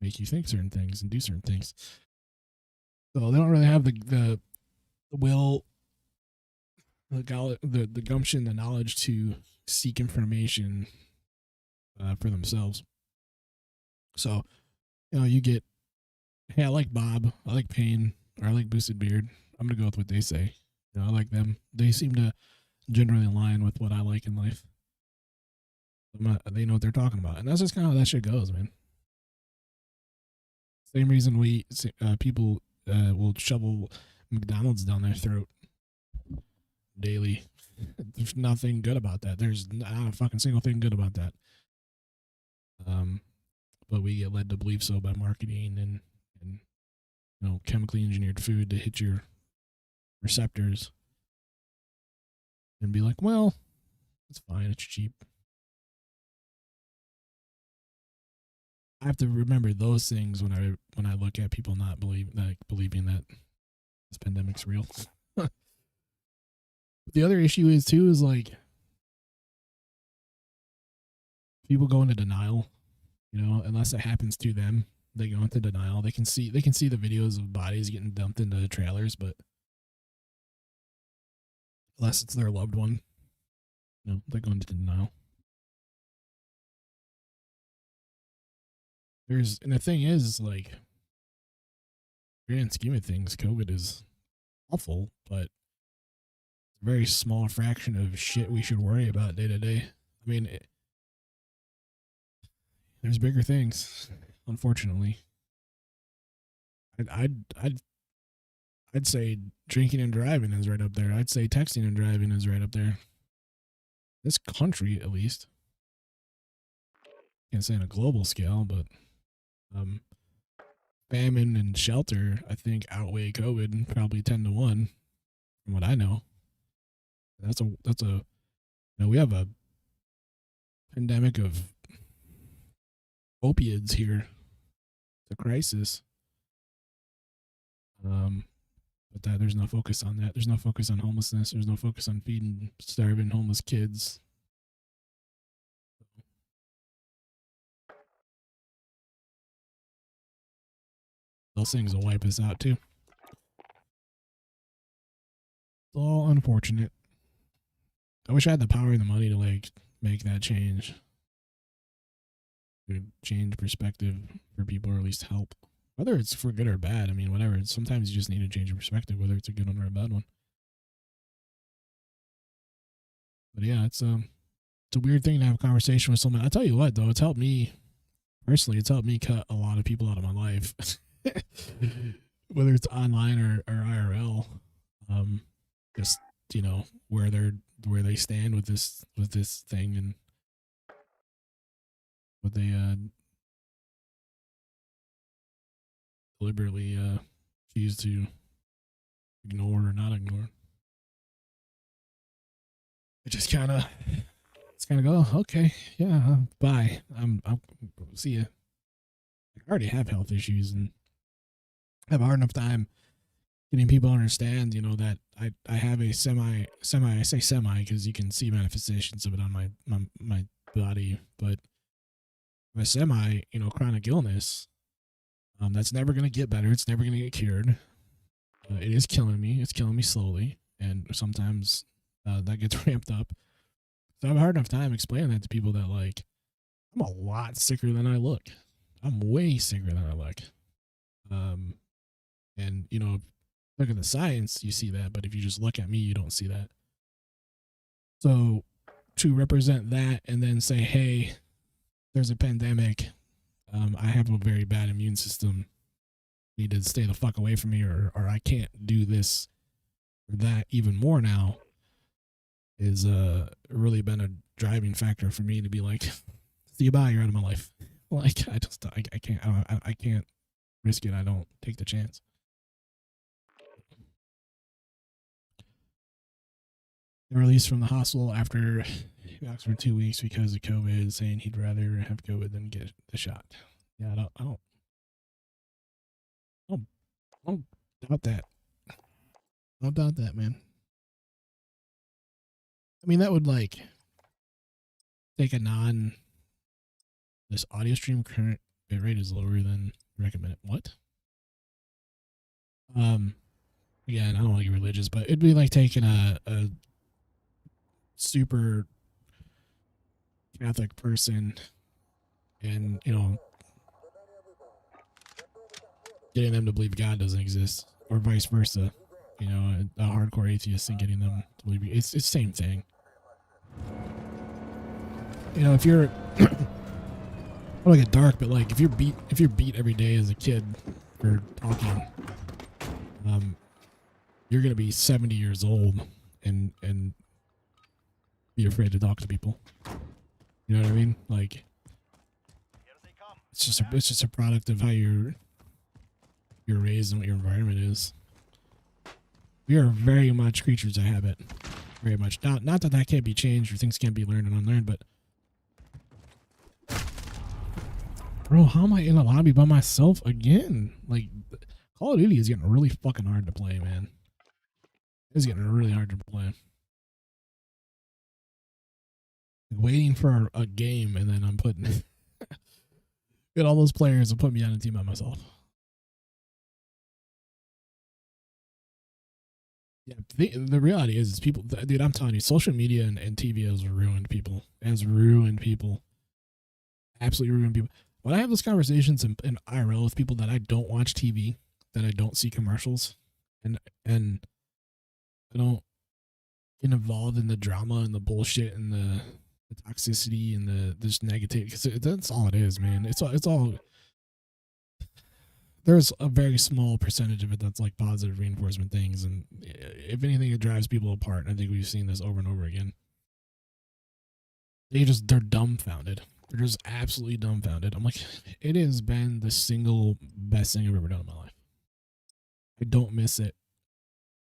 make you think certain things and do certain things. So they don't really have the will, the gumption, the knowledge to seek information for themselves. So, you know, you get, hey, I like Bob, I like Payne, or I like Boosted Beard. I'm gonna go with what they say. You know, I like them. They seem to generally align with what I like in life. They know what they're talking about, and that's just kind of how that shit goes, man. Same reason people will shovel McDonald's down their throat daily. There's nothing good about that. There's not a fucking single thing good about that. But we get led to believe so by marketing and you know, chemically engineered food to hit your receptors and be like, well, it's fine, it's cheap. I have to remember those things when I look at people not believing that this pandemic's real. But the other issue is like people go into denial, you know, unless it happens to them, they go into denial. They can see the videos of bodies getting dumped into trailers, but unless it's their loved one, you know, they go into denial. And the thing is, like, grand scheme of things, COVID is awful, but a very small fraction of shit we should worry about day to day. I mean, there's bigger things, unfortunately. I'd say drinking and driving is right up there. I'd say texting and driving is right up there. This country, at least. Can't say on a global scale, but famine and shelter, I think, outweigh COVID probably 10-1 from what I know. That's a you know, we have a pandemic of opiates here. It's a crisis. But there's no focus on that. There's no focus on homelessness. There's no focus on feeding starving homeless kids. Those things will wipe us out too. It's all unfortunate. I wish I had the power and the money to like make that change. To change perspective for people, or at least help. Whether it's for good or bad, I mean, whatever. Sometimes you just need to change your perspective, whether it's a good one or a bad one. But yeah, it's a weird thing to have a conversation with someone. I tell you what, though, it's helped me personally. It's helped me cut a lot of people out of my life, whether it's online or IRL. Just, you know, where they stand with this thing and what they deliberately choose to ignore or not ignore. It just kind of go, okay, yeah, bye. I'll see you. I already have health issues and have a hard enough time getting people to understand, you know, that I have a semi, I say semi because you can see manifestations of it on my body, but a semi, you know, chronic illness, that's never going to get better. It's never going to get cured. It is killing me. It's killing me slowly. And sometimes that gets ramped up. So I have a hard enough time explaining that to people that, like, I'm a lot sicker than I look. I'm way sicker than I look. And, you know, look at the science, you see that. But if you just look at me, you don't see that. So to represent that and then say, hey, there's a pandemic. I have a very bad immune system. You need to stay the fuck away from me, or I can't do this or that even more now. is really been a driving factor for me to be like, see you bye, you're out of my life. Like I can't I can't risk it. I don't take the chance. Released from the hospital after for 2 weeks because of COVID, saying he'd rather have COVID than get the shot. Yeah, I don't doubt that. I don't doubt that, man. I mean, that would like take a this audio stream current bitrate is lower than recommended. What? Again, I don't want to get religious, but it'd be like taking a super Catholic person and, you know, getting them to believe God doesn't exist, or vice versa. You know, a hardcore atheist and getting them to believe it's the same thing. You know, if you're I don't want to get dark, but like if you're beat every day as a kid for talking, you're gonna be 70 years old and be afraid to talk to people. You know what I mean? Like it's just a product of how you're raised and what your environment is. We are very much creatures of habit. Very much. Not that can't be changed or things can't be learned and unlearned, but bro, how am I in a lobby by myself again? Like, Call of Duty is getting really fucking hard to play, man. It's getting really hard to play. Waiting for a game, and then I'm putting get all those players and put me on a team by myself. Yeah, the reality is people, dude, I'm telling you, social media and TV has ruined people. Has ruined people. Absolutely ruined people. When I have those conversations in IRL with people that I don't watch TV, that I don't see commercials, and I don't get involved in the drama and the bullshit and the toxicity and the this negativity, because that's all it is, man. It's all. There's a very small percentage of it that's like positive reinforcement things, and if anything, it drives people apart. And I think we've seen this over and over again. They're dumbfounded. They're just absolutely dumbfounded. I'm like, it has been the single best thing I've ever done in my life. I don't miss it,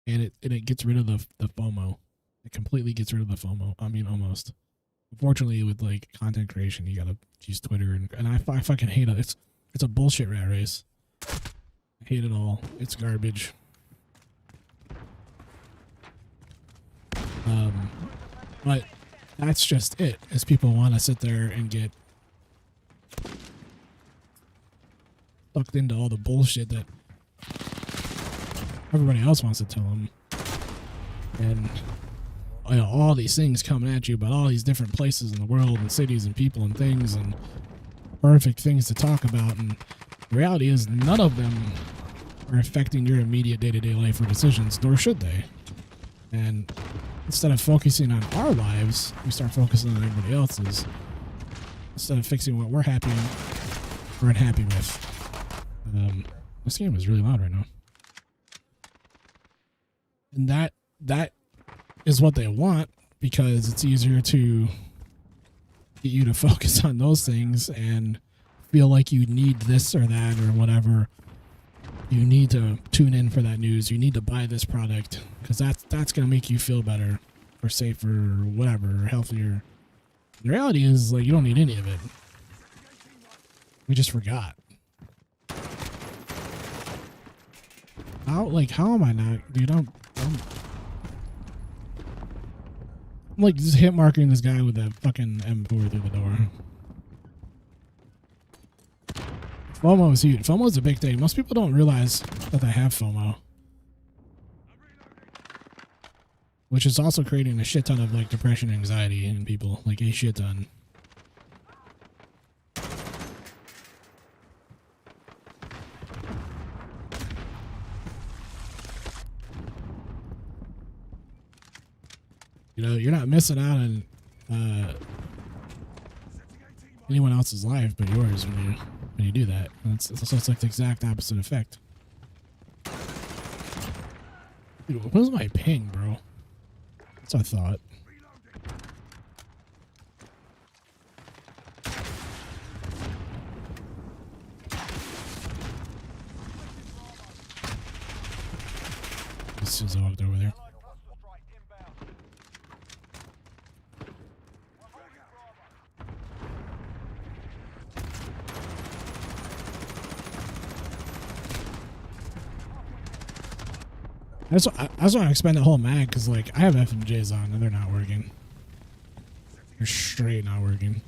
and it gets rid of the FOMO. It completely gets rid of the FOMO. I mean, almost. Unfortunately, with like content creation, you gotta use Twitter, and I fucking hate it. It's a bullshit rat race. I hate it all. It's garbage. But that's just it. Is people want to sit there and get sucked into all the bullshit that everybody else wants to tell them, and you know, all these things coming at you about all these different places in the world and cities and people and things and perfect things to talk about, and the reality is none of them are affecting your immediate day-to-day life or decisions, nor should they. And instead of focusing on our lives, we start focusing on everybody else's. Instead of fixing what we're happy or unhappy with. This game is really loud right now. And that is what they want, because it's easier to get you to focus on those things and feel like you need this or that or whatever. You need to tune in for that news. You need to buy this product because that's going to make you feel better or safer or whatever, or healthier. The reality is, like, you don't need any of it. We just forgot. How am I not, dude? I'm like just hit marking this guy with that fucking M4 through the door. FOMO is huge. FOMO is a big thing. Most people don't realize that they have FOMO, which is also creating a shit ton of like depression and anxiety in people, like a shit ton. You know, you're not missing out on anyone else's life but yours when you do that. It's like the exact opposite effect. Dude, what was my ping, bro? That's what I thought. as soon as I walked over there. Allied cluster strike inbound. We're holding Bravo. I just want to expand that whole mag because, like, I have FMJs on and they're not working. They're straight not working.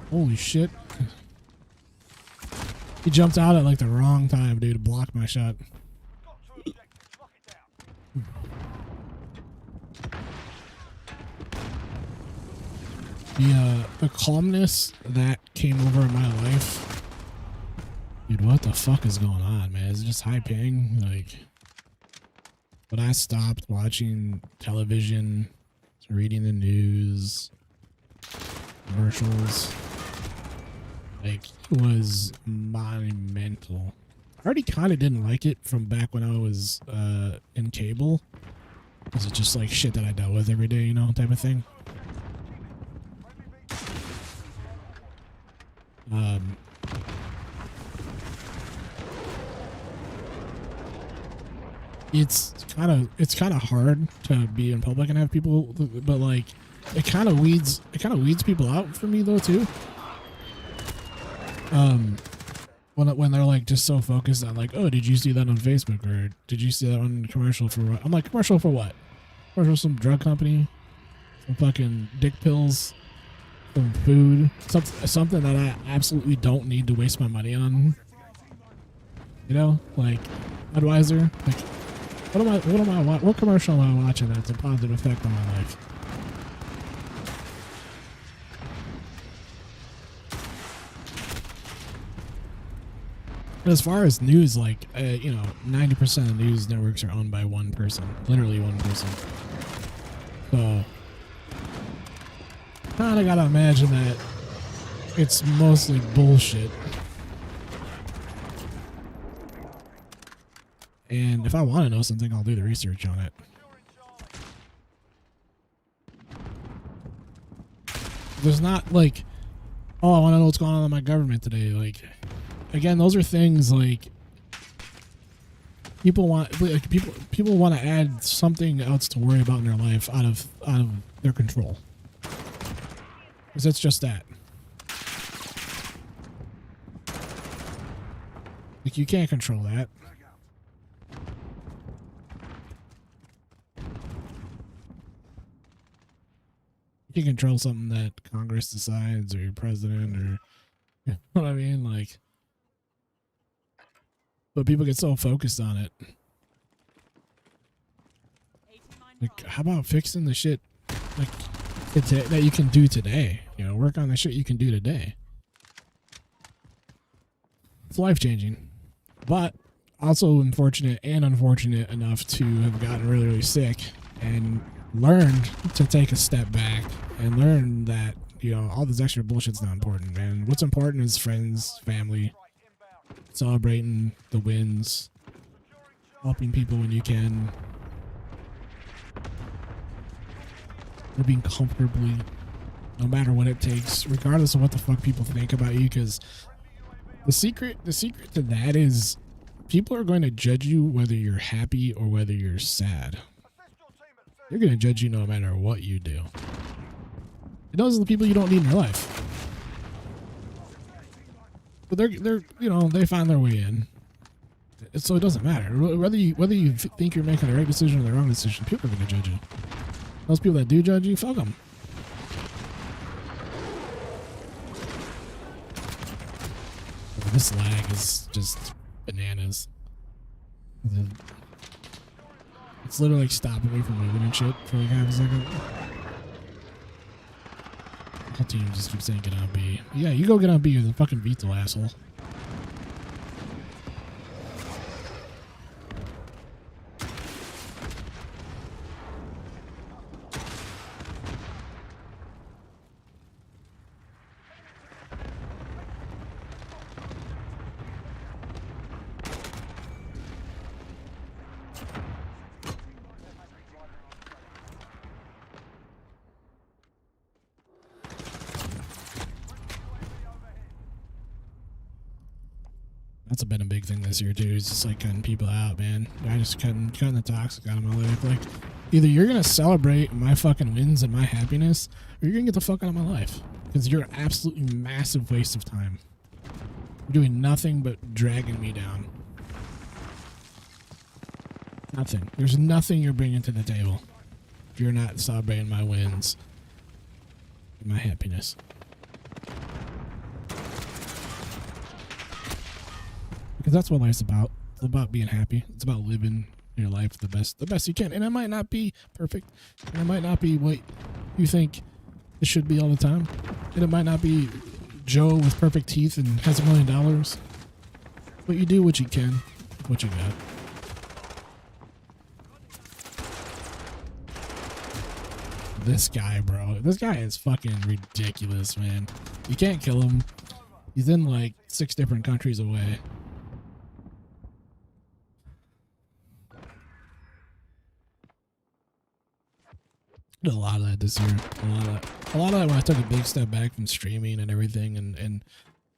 Holy shit. He jumped out at like the wrong time, dude, to block my shot. Got two objectives. Lock it down. The calmness that came over in my life. Dude, what the fuck is going on, man? Is it just high ping? Like, when I stopped watching television, reading the news, commercials, like, it was monumental. I already kind of didn't like it from back when I was in cable. Because it's just like shit that I dealt with every day, you know, type of thing. It's kind of hard to be in public and have people, but like it kind of weeds people out for me though too. When they're like just so focused on like, oh, did you see that on Facebook or did you see that on commercial for what? I'm like, commercial for what? Commercial for some drug company, some fucking dick pills, some food, something that I absolutely don't need to waste my money on. You know, like Budweiser. Like, what commercial am I watching that's a positive effect on my life? But as far as news, like, you know, 90% of news networks are owned by one person, literally one person. So, kind of gotta imagine that it's mostly bullshit. And if I want to know something, I'll do the research on it. There's not like, oh, I want to know what's going on in my government today. Like, again, those are things like people want want to add something else to worry about in their life out of their control. Because it's just that. Like, you can't control that. You can control something that Congress decides or your president or, you know what I mean? Like, but people get so focused on it. Like, how about fixing the shit like that you can do today? You know, work on the shit you can do today. It's life-changing, but also unfortunate enough to have gotten really, really sick and learned to take a step back and learn that, you know, all this extra bullshit's not important, man. What's important is friends, family, celebrating the wins, helping people when you can, living comfortably, no matter what it takes, regardless of what the fuck people think about you. Because the secret to that is people are going to judge you whether you're happy or whether you're sad. They're going to judge you no matter what you do. And those are the people you don't need in your life. But they're you know, they find their way in. So it doesn't matter whether you think you're making the right decision or the wrong decision. People are going to judge you. Those people that do judge you, fuck them. This lag is just bananas. It's literally like stopping me from moving and shit for like half a second. The whole team just keeps saying get on B. Yeah, you go get on B. You're the fucking Vito, asshole. that's been a big thing this year too. Is just like cutting people out, man. I just cutting the toxic out of my life. Like, either you're gonna celebrate my fucking wins and my happiness, or you're gonna get the fuck out of my life, because you're an absolutely massive waste of time. You're doing nothing but dragging me down. Nothing. There's nothing you're bringing to the table if you're not celebrating my wins and my happiness. Because that's what life's about. It's about being happy. It's about living your life the best you can. And it might not be perfect. And it might not be what you think it should be all the time. And it might not be Joe with perfect teeth and has $1 million. But you do what you can with what you got. This guy, bro. This guy is fucking ridiculous, man. You can't kill him. He's in like 6 different countries away. Did a lot of that this year. A lot of that when I took a big step back from streaming and everything, and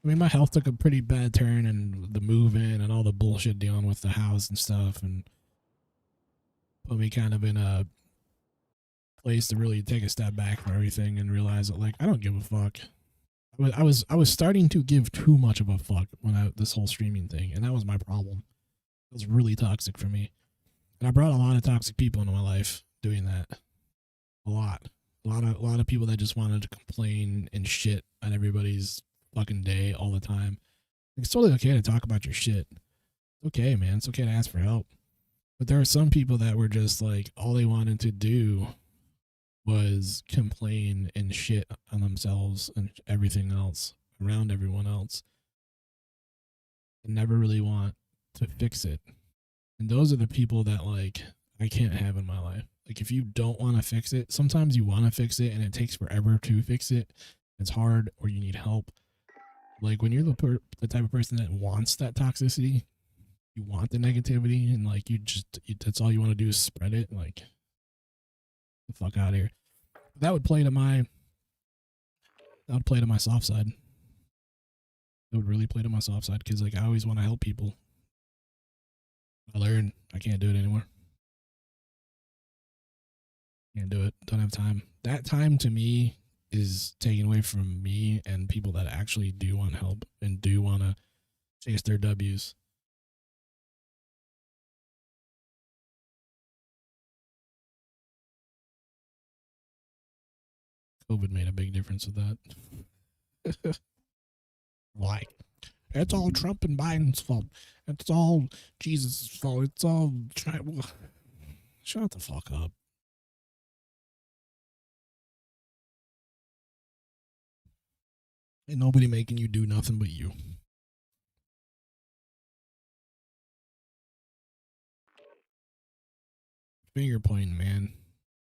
I mean, my health took a pretty bad turn, and the move in and all the bullshit dealing with the house and stuff, and put me kind of in a place to really take a step back from everything and realize that, like, I don't give a fuck. I was starting to give too much of a fuck when this whole streaming thing, and that was my problem. It was really toxic for me, and I brought a lot of toxic people into my life doing that. A lot of people that just wanted to complain and shit on everybody's fucking day all the time. It's totally okay to talk about your shit. It's okay, man. It's okay to ask for help. But there are some people that were just like, all they wanted to do was complain and shit on themselves and everything else around everyone else, and never really want to fix it. And those are the people that, like, I can't have in my life. Like, if you don't want to fix it, sometimes you want to fix it and it takes forever to fix it. It's hard, or you need help. Like, when you're the type of person that wants that toxicity, you want the negativity, and like that's all you want to do is spread it. Like, the fuck out of here. That would play to my soft side. It would really play to my soft side, because like I always want to help people. I learned I can't do it anymore. Can't do it. Don't have time. That time to me is taken away from me and people that actually do want help and do want to chase their W's. COVID made a big difference with that. Like, it's all Trump and Biden's fault. It's all Jesus' fault. It's all... Shut the fuck up. Ain't nobody making you do nothing but you. Finger pointing, man.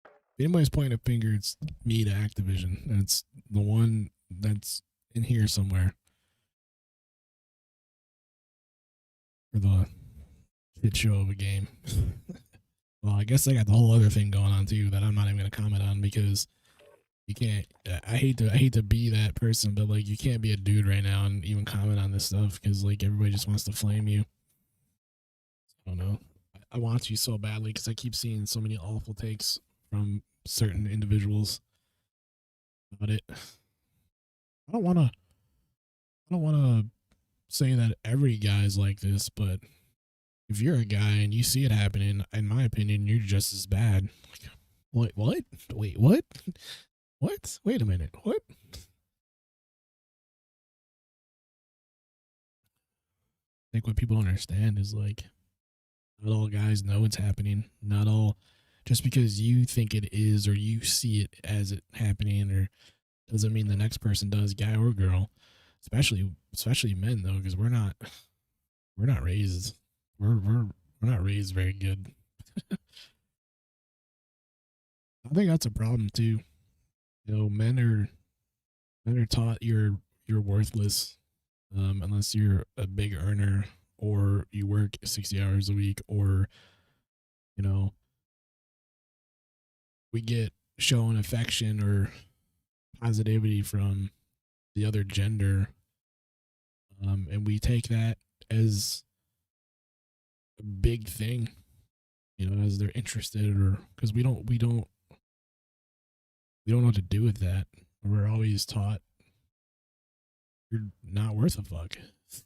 If anybody's pointing a finger, it's me to Activision. And it's the one that's in here somewhere. For the shit show of a game. Well, I guess I got the whole other thing going on too that I'm not even going to comment on, because you can't. I hate to be that person, but like, you can't be a dude right now and even comment on this stuff, because like everybody just wants to flame you. I don't know. I want you so badly because I keep seeing so many awful takes from certain individuals about it. I don't want to say that every guy's like this, but if you're a guy and you see it happening, in my opinion, you're just as bad. Like, what? Wait, what? What? Wait a minute. What? I think what people don't understand is, like, not all guys know it's happening. Not all, just because you think it is or you see it as it happening, or doesn't mean the next person does, guy or girl. Especially men, though, because we're not raised. We're not raised very good. I think that's a problem too. You know, men are taught you're worthless unless you're a big earner, or you work 60 hours a week, or, you know, we get shown affection or positivity from the other gender, and we take that as a big thing, you know, as they're interested, or because we don't know what to do with that. We're always taught you're not worth a fuck. So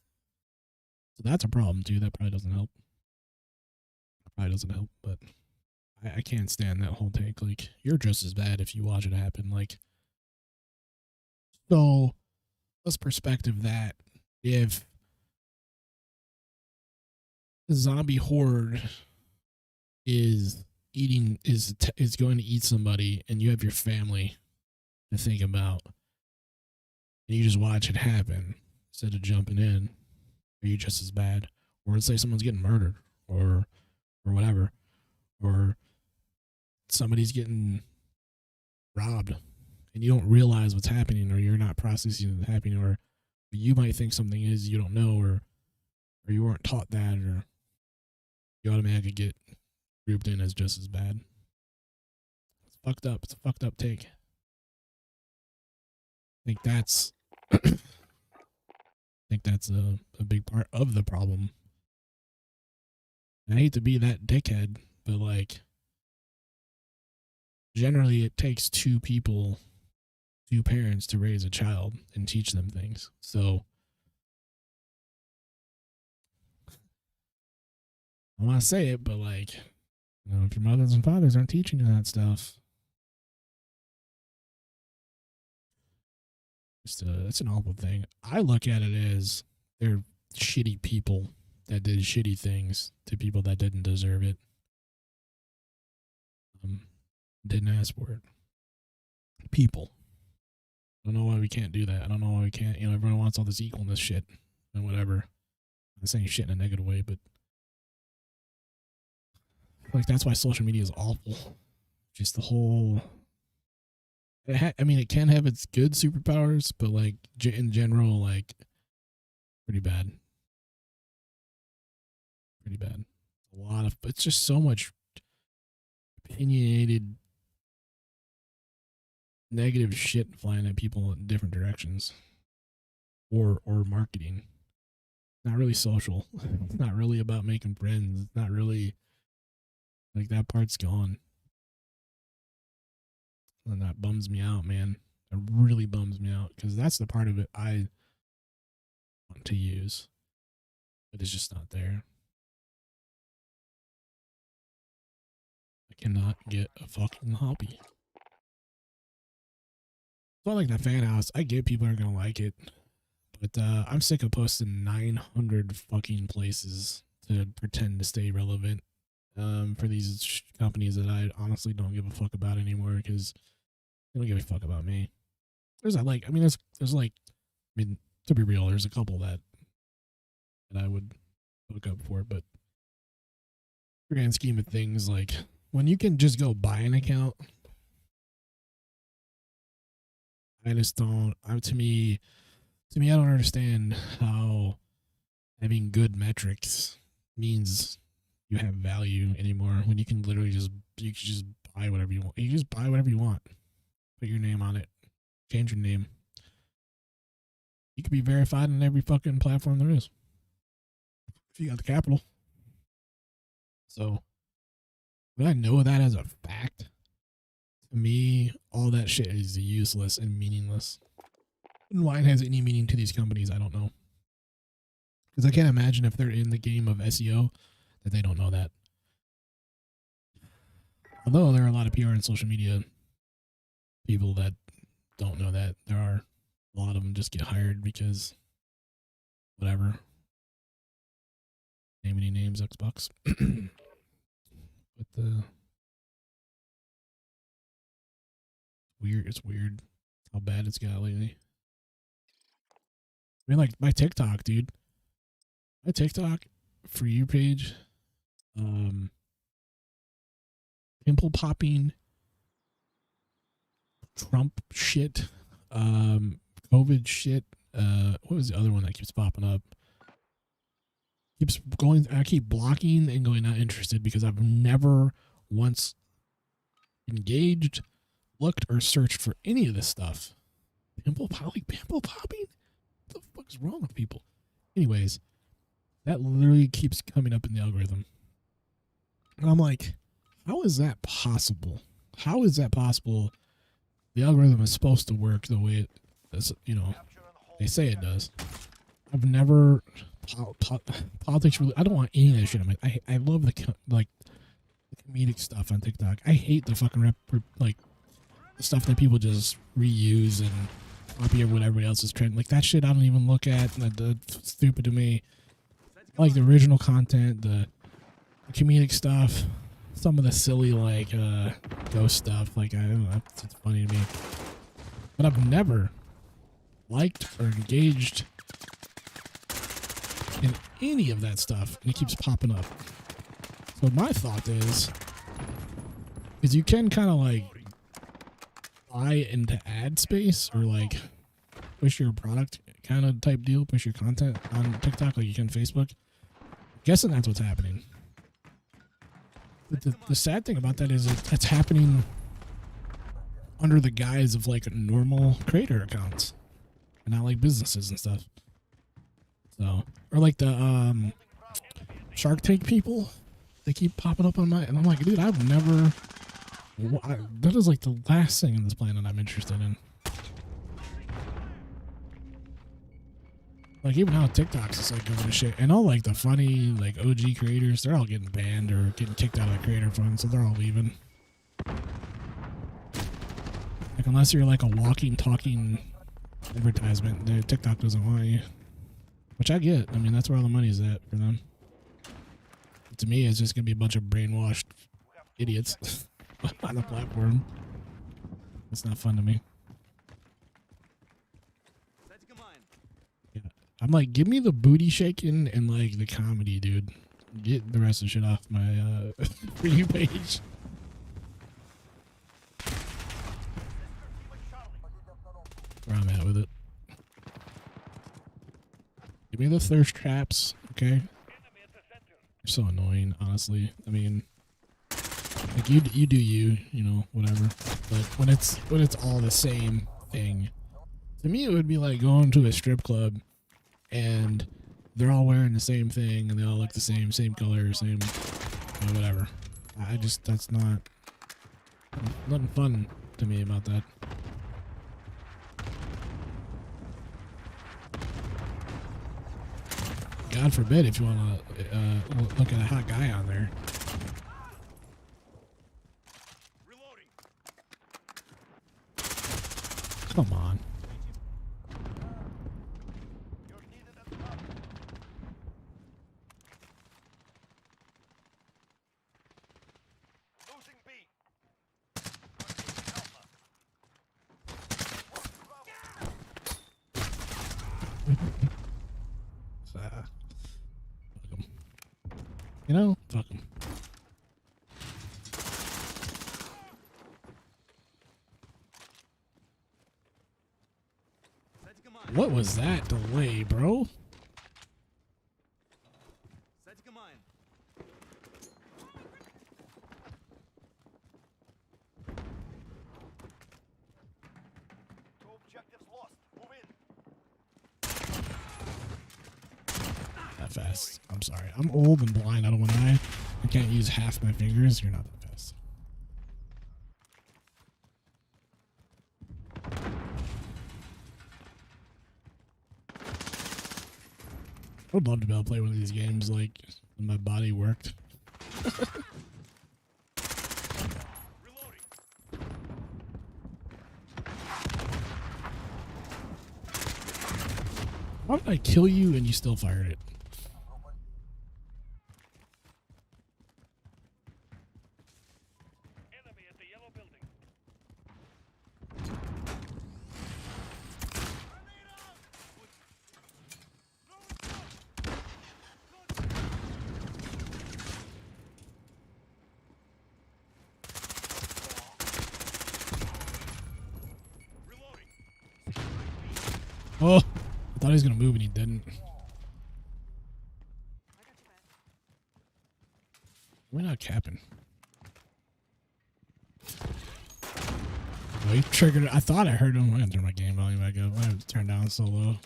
that's a problem too. That probably doesn't help. But I can't stand that whole take. Like, you're just as bad if you watch it happen. Like, so let's perspective that if the zombie horde is going to eat somebody, and you have your family to think about, and you just watch it happen instead of jumping in, are you just as bad? Or let's say someone's getting murdered, or whatever, or somebody's getting robbed, and you don't realize what's happening, or you're not processing what's happening, or you might think something is you don't know, or you weren't taught that, or you automatically get grouped in as just as bad. It's fucked up. It's a fucked up take. I think that's a big part of the problem. I hate to be that dickhead, but like, generally it takes two parents to raise a child and teach them things. So I want to say it, but like, you know, if your mothers and fathers aren't teaching you that stuff, it's an awful thing. I look at it as they're shitty people that did shitty things to people that didn't deserve it. Didn't ask for it. People. I don't know why we can't do that. I don't know why we can't. You know, everyone wants all this equalness shit and whatever. I'm not saying shit in a negative way, but like, that's why social media is awful. Just the whole. I mean, it can have its good superpowers, but like in general, like, pretty bad. Pretty bad. A lot of. It's just so much opinionated negative shit flying at people in different directions, or marketing. Not really social. It's not really about making friends. It's not really, like, that part's gone, and that bums me out, man. It really bums me out, because that's the part of it I want to use, but it's just not there. I cannot get a fucking hobby. So I like that fan house. I get people are gonna like it, but I'm sick of posting 900 fucking places to pretend to stay relevant for these companies that I honestly don't give a fuck about anymore, because they don't give a fuck about me. There's to be real, there's a couple that I would hook up for, but grand scheme of things, like, when you can just go buy an account, I just don't. To me, I don't understand how having good metrics means you have value anymore. When you can literally just buy whatever you want. You just buy whatever you want. Put your name on it. Change your name. You could be verified on every fucking platform there is, if you got the capital. So, when I know that as a fact, to me, all that shit is useless and meaningless. And why it has any meaning to these companies, I don't know. Because I can't imagine, if they're in the game of SEO, that they don't know that. Although there are a lot of PR and social media people that don't know that. There are a lot of them just get hired because whatever. Name any names, Xbox. But it's weird how bad it's got lately. I mean, like, my TikTok, dude. My TikTok For You page, pimple popping, Trump shit, COVID shit. What was the other one that keeps popping up? Keeps going. I keep blocking and going not interested, because I've never once engaged, looked, or searched for any of this stuff. Pimple popping? What the fuck is wrong with people? Anyways, That literally keeps coming up in the algorithm. And I'm like, how is that possible? How is that possible? The algorithm is supposed to work the way it does, you know, they say it does. I've never politics really. I don't want any of that shit. I love the comedic stuff on TikTok. I hate the fucking like the stuff that people just reuse and copy of what everybody else is trending. Like that shit I don't even look at. That's stupid to me. I like the original content, the comedic stuff, some of the silly like ghost stuff. Like I don't know, it's funny to me. But I've never liked or engaged in any of that stuff, and it keeps popping up. So my thought is you can kind of like buy into ad space or like push your product kind of type deal, push your content on TikTok like you can Facebook. I'm guessing that's what's happening. But the sad thing about that is it's happening under the guise of like normal creator accounts and not like businesses and stuff. So, or like the Shark Tank people, they keep popping up on my, and I'm like, dude, I've never, that is like the last thing on this planet I'm interested in. Like even how TikTok's is like going to shit, and all like the funny like OG creators, they're all getting banned or getting kicked out of the creator fund, so they're all leaving. Like unless you're like a walking, talking advertisement, TikTok doesn't want you. Which I get. I mean, that's where all the money's at for them. But to me, it's just going to be a bunch of brainwashed idiots on the platform. It's not fun to me. Yeah. I'm like, give me the booty shaking and like the comedy, dude. Get the rest of the shit off my For You page. Where I'm at with it. Give me the thirst traps, okay? You're so annoying, honestly. I mean, like you do you know, whatever. But when it's all the same thing, to me it would be like going to a strip club and they're all wearing the same thing and they all look the same color, same, you know, whatever. I just that's nothing fun to me about that. God forbid if you want to look at a hot guy on there. Reloading. Come on. You're needed at the top. Losing B. Fuck 'em. You know, fuck 'em. What was that delay, bro? Two objectives lost. Move in. That fast. I'm sorry. I'm old and blind. I don't want to lie. I can't use half my fingers. You're not that fast. I would love to be able to play one of these games like when my body worked. Reloading. Why did I kill you and you still fired it? Enemy at the yellow building. Reloading. Oh, I thought he was going to move and he didn't. We're not capping. Oh, he triggered it. I thought I heard him. I'm going to turn my game volume back up. I have to turn down so low.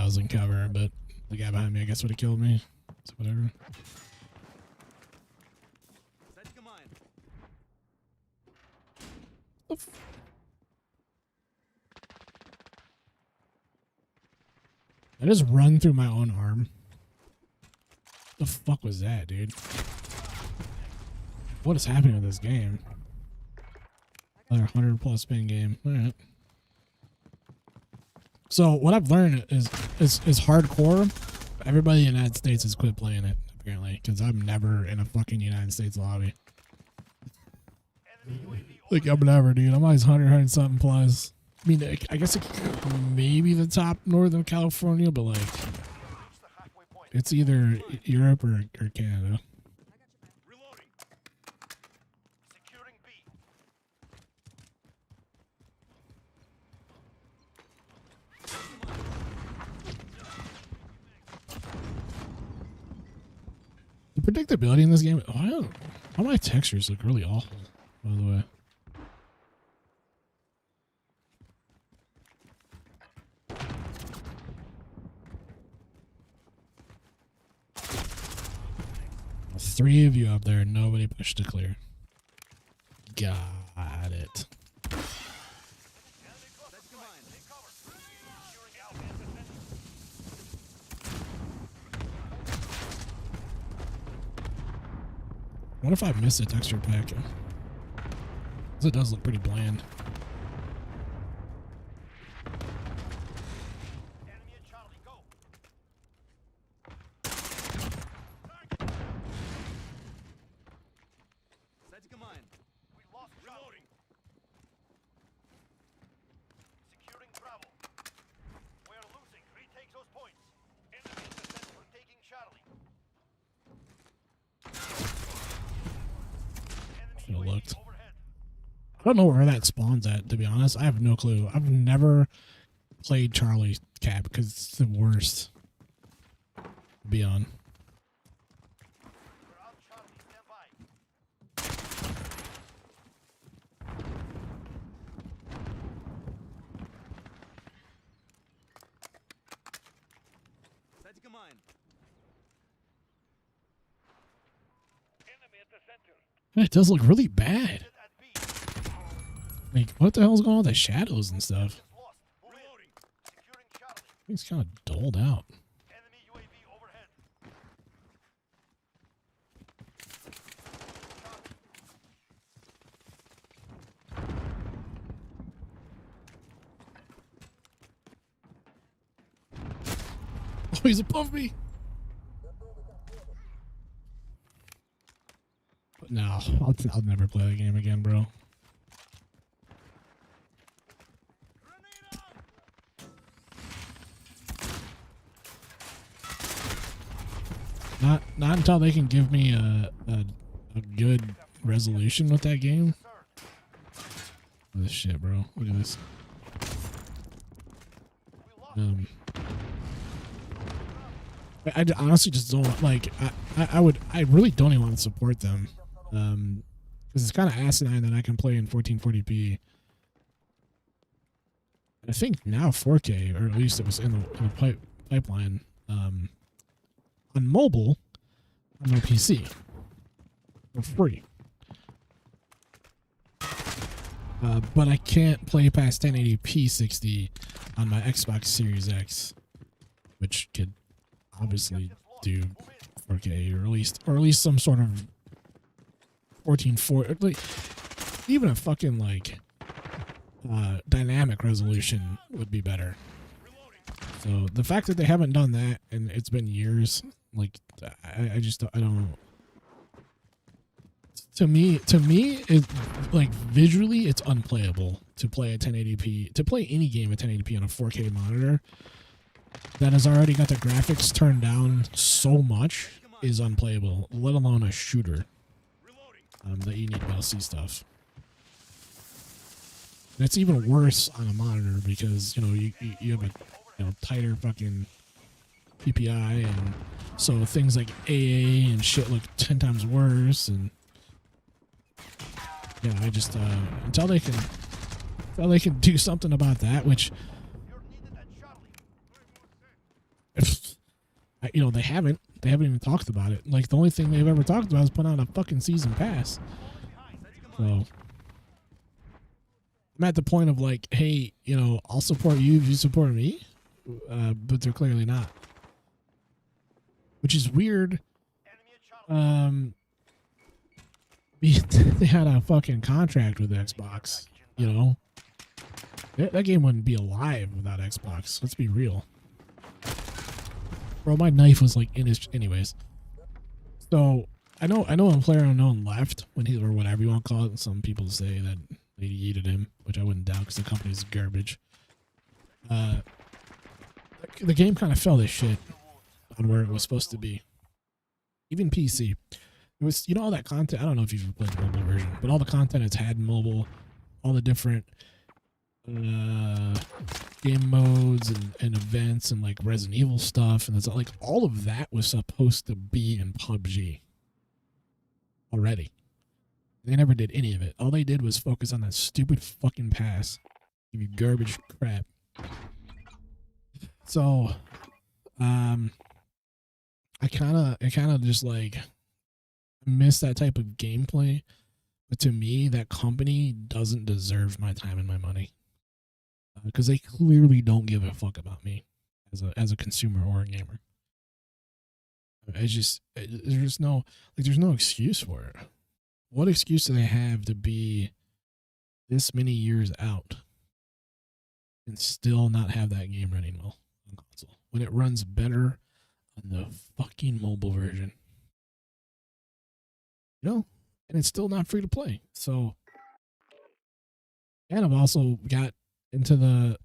I was in cover, but the guy behind me, I guess, would have killed me. So whatever. The f- I just run through my own arm. The fuck was that, dude? What is happening with this game? Another 100+ ping game. All right. So what I've learned is hardcore. Everybody in the United States has quit playing it apparently, because I'm never in a fucking United States lobby. Like I'm never, dude. I'm always 100 something plus. I mean, I guess it maybe the top Northern California, but like it's either Europe or Canada. Reloading. Securing B. The predictability in this game, all my textures look really awful, by the way. Three of you up there, nobody pushed to clear. Got it. What if I miss a texture pack? 'Cause it does look pretty bland. Enemy at Charlie, go. We lost Charlie. Securing Bravo. We are losing. Retake those points. Enemy at the center. We're taking Charlie. Enemy Should've UAV looked. overhead. I don't know where that spawns at, to be honest. I have no clue. I've never played Charlie Cap because it's the worst to be on. We're on Charlie. Stand by. Enemy at the center. It does look really bad. At B. Like, what the hell's going on with the shadows and stuff? Lost. Move in. Securing Charlie. It's kind of dulled out. Enemy UAV overhead. Oh, he's above me. No, I'll never play that game again, bro. Not until they can give me a good resolution with that game. Oh, this shit, bro. Look at this. I honestly just don't like. I really don't even want to support them, because it's kind of asinine that I can play in 1440p. I think now 4K, or at least it was in the pipeline. On mobile, on my PC, for free. But I can't play past 1080p 60 on my Xbox Series X, which could obviously do 4K, or at least some sort of 1440, like even a fucking like dynamic resolution would be better. So the fact that they haven't done that, and it's been years, like I don't. To me, it like visually, it's unplayable to play at 1080p. To play any game at 1080p on a 4K monitor that has already got the graphics turned down so much is unplayable. Let alone a shooter that you need DLC stuff. And it's even worse on a monitor because you have a tighter fucking PPI, and so things like AA and shit look 10 times worse. And yeah, I just until they can do something about that, which you know, they haven't even talked about it. Like the only thing they've ever talked about is putting out a fucking season pass. So I'm at the point of like, hey, you know, I'll support you if you support me, but they're clearly not, which is weird. They had a fucking contract with Xbox, you know. That game wouldn't be alive without Xbox. Let's be real. Bro, my knife was like in his... Anyways. So, I know when PlayerUnknown left, when he... Or whatever you want to call it. Some people say that they yeeted him, which I wouldn't doubt because the company's garbage. The game kind of fell to shit on where it was supposed to be. Even PC. It was... You know all that content... I don't know if you've ever played the mobile version, but all the content it's had in mobile, all the different... game modes and events and like Resident Evil stuff, and it's like all of that was supposed to be in PUBG already. They never did any of it. All they did was focus on that stupid fucking pass. Give you garbage crap. So I kind of just like miss that type of gameplay, but to me that company doesn't deserve my time and my money. Because they clearly don't give a fuck about me as a consumer or a gamer. There's no excuse for it. What excuse do they have to be this many years out and still not have that game running well on console when it runs better on the fucking mobile version? You know, and it's still not free to play. So, and I've also got into the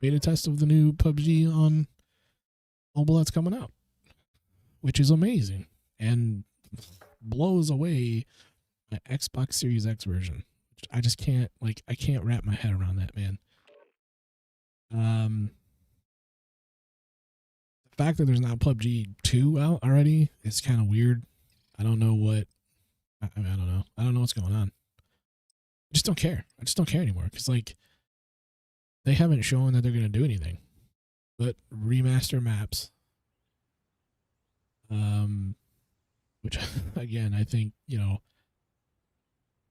beta test of the new PUBG on mobile that's coming out, which is amazing and blows away my Xbox Series X version. I just can't, like, I can't wrap my head around that, man. The fact that there's not PUBG 2 out already is kind of weird. I don't know what, I don't know. I don't know what's going on. I just don't care. I just don't care anymore because, like, they haven't shown that they're going to do anything but remaster maps. Which, again, I think, you know,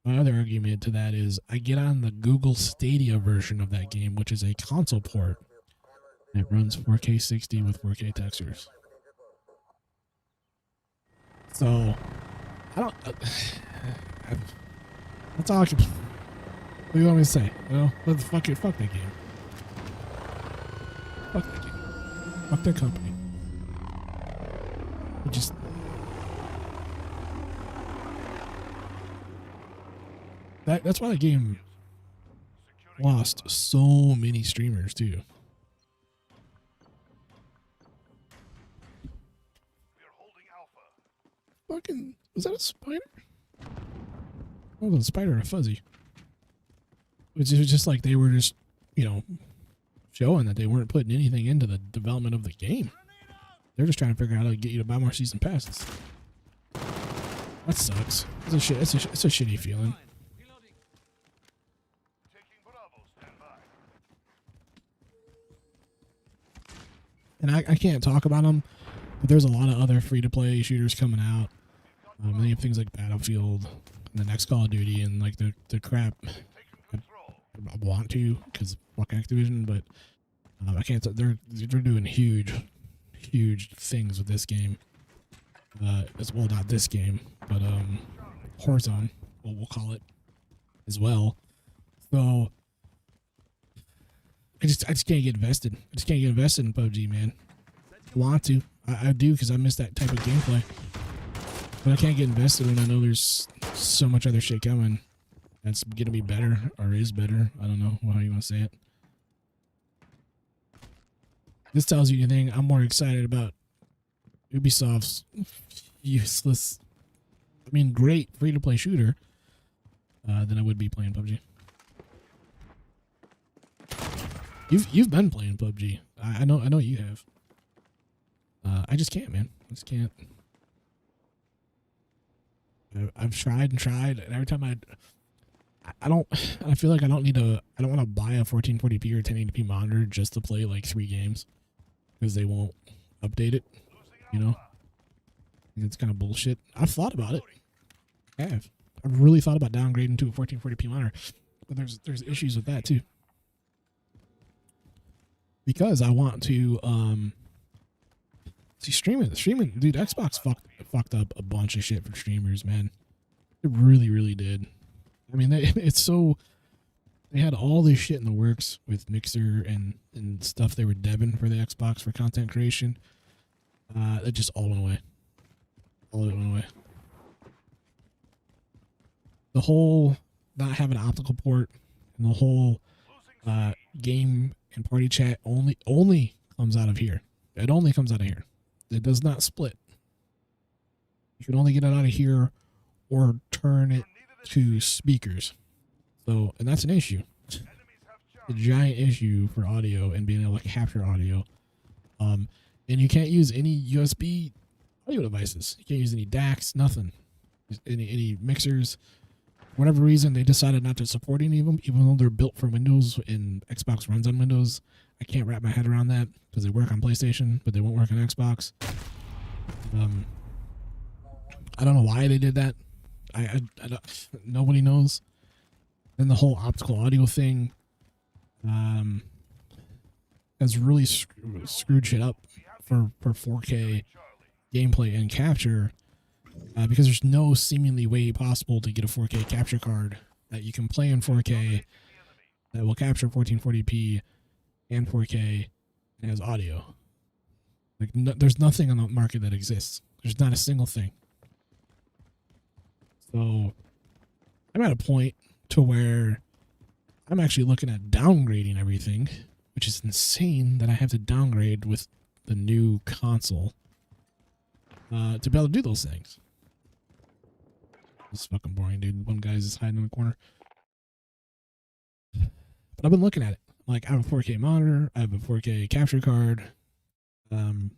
my other argument to that is I get on the Google Stadia version of that game, which is a console port. And it runs 4K 60 with 4K textures. So, I don't... that's all I can... What do you want me to say? You know, fuck that game. Fuck that game. Fuck that company. It just... That's why the game lost so many streamers too. Fucking... Was that a spider? Oh, it was a spider and a fuzzy. Which was just like they were just, you know, showing that they weren't putting anything into the development of the game. They're just trying to figure out how to get you to buy more season passes. That sucks. It's a shitty feeling. And I can't talk about them, but there's a lot of other free-to-play shooters coming out. And they have things like Battlefield, and the next Call of Duty, and like the crap. I want to, because fuck Activision, but I can't. They're doing huge things with this game. As well, not this game, but Warzone, we'll call it as well. So I just can't get invested. I just can't get invested in PUBG, man. I want to. I do because I miss that type of gameplay. But I can't get invested when I know there's so much other shit coming that's gonna be better or is better. I don't know how you want to say it. This tells you anything. I'm more excited about Ubisoft's useless, I mean, great free-to-play shooter than I would be playing PUBG. You've been playing PUBG. I know you have. I just can't, man. I just can't. I've tried and tried, and every time I feel like I don't want to buy a 1440p or 1080p monitor just to play like 3 games because they won't update it. You know, it's kind of bullshit. I've thought about it. I've really thought about downgrading to a 1440p monitor, but there's issues with that too. Because I want to see streaming, dude. Xbox fucked up a bunch of shit for streamers, man. It really did. I mean, they had all this shit in the works with Mixer and stuff they were debbing for the Xbox for content creation. It just all went away. All of it went away. The whole not having an optical port and the whole game and party chat only comes out of here. It only comes out of here. It does not split. You can only get it out of here or turn it to speakers. So, and that's an issue. A giant issue for audio and being able to capture audio. And you can't use any USB audio devices. You can't use any DACs, nothing. Any mixers. For whatever reason, they decided not to support any of them, even though they're built for Windows and Xbox runs on Windows. I can't wrap my head around that because they work on PlayStation, but they won't work on Xbox. I don't know why they did that. I don't, nobody knows. Then the whole optical audio thing has really screwed shit up for 4K gameplay and capture because there's no seemingly way possible to get a 4K capture card that you can play in 4K that will capture 1440p and 4K and has audio. Like there's nothing on the market that exists. There's not a single thing. So I'm at a point to where I'm actually looking at downgrading everything, which is insane that I have to downgrade with the new console to be able to do those things. It's fucking boring, dude. One guy's just hiding in the corner. But I've been looking at it. Like, I have a 4K monitor. I have a 4K capture card. You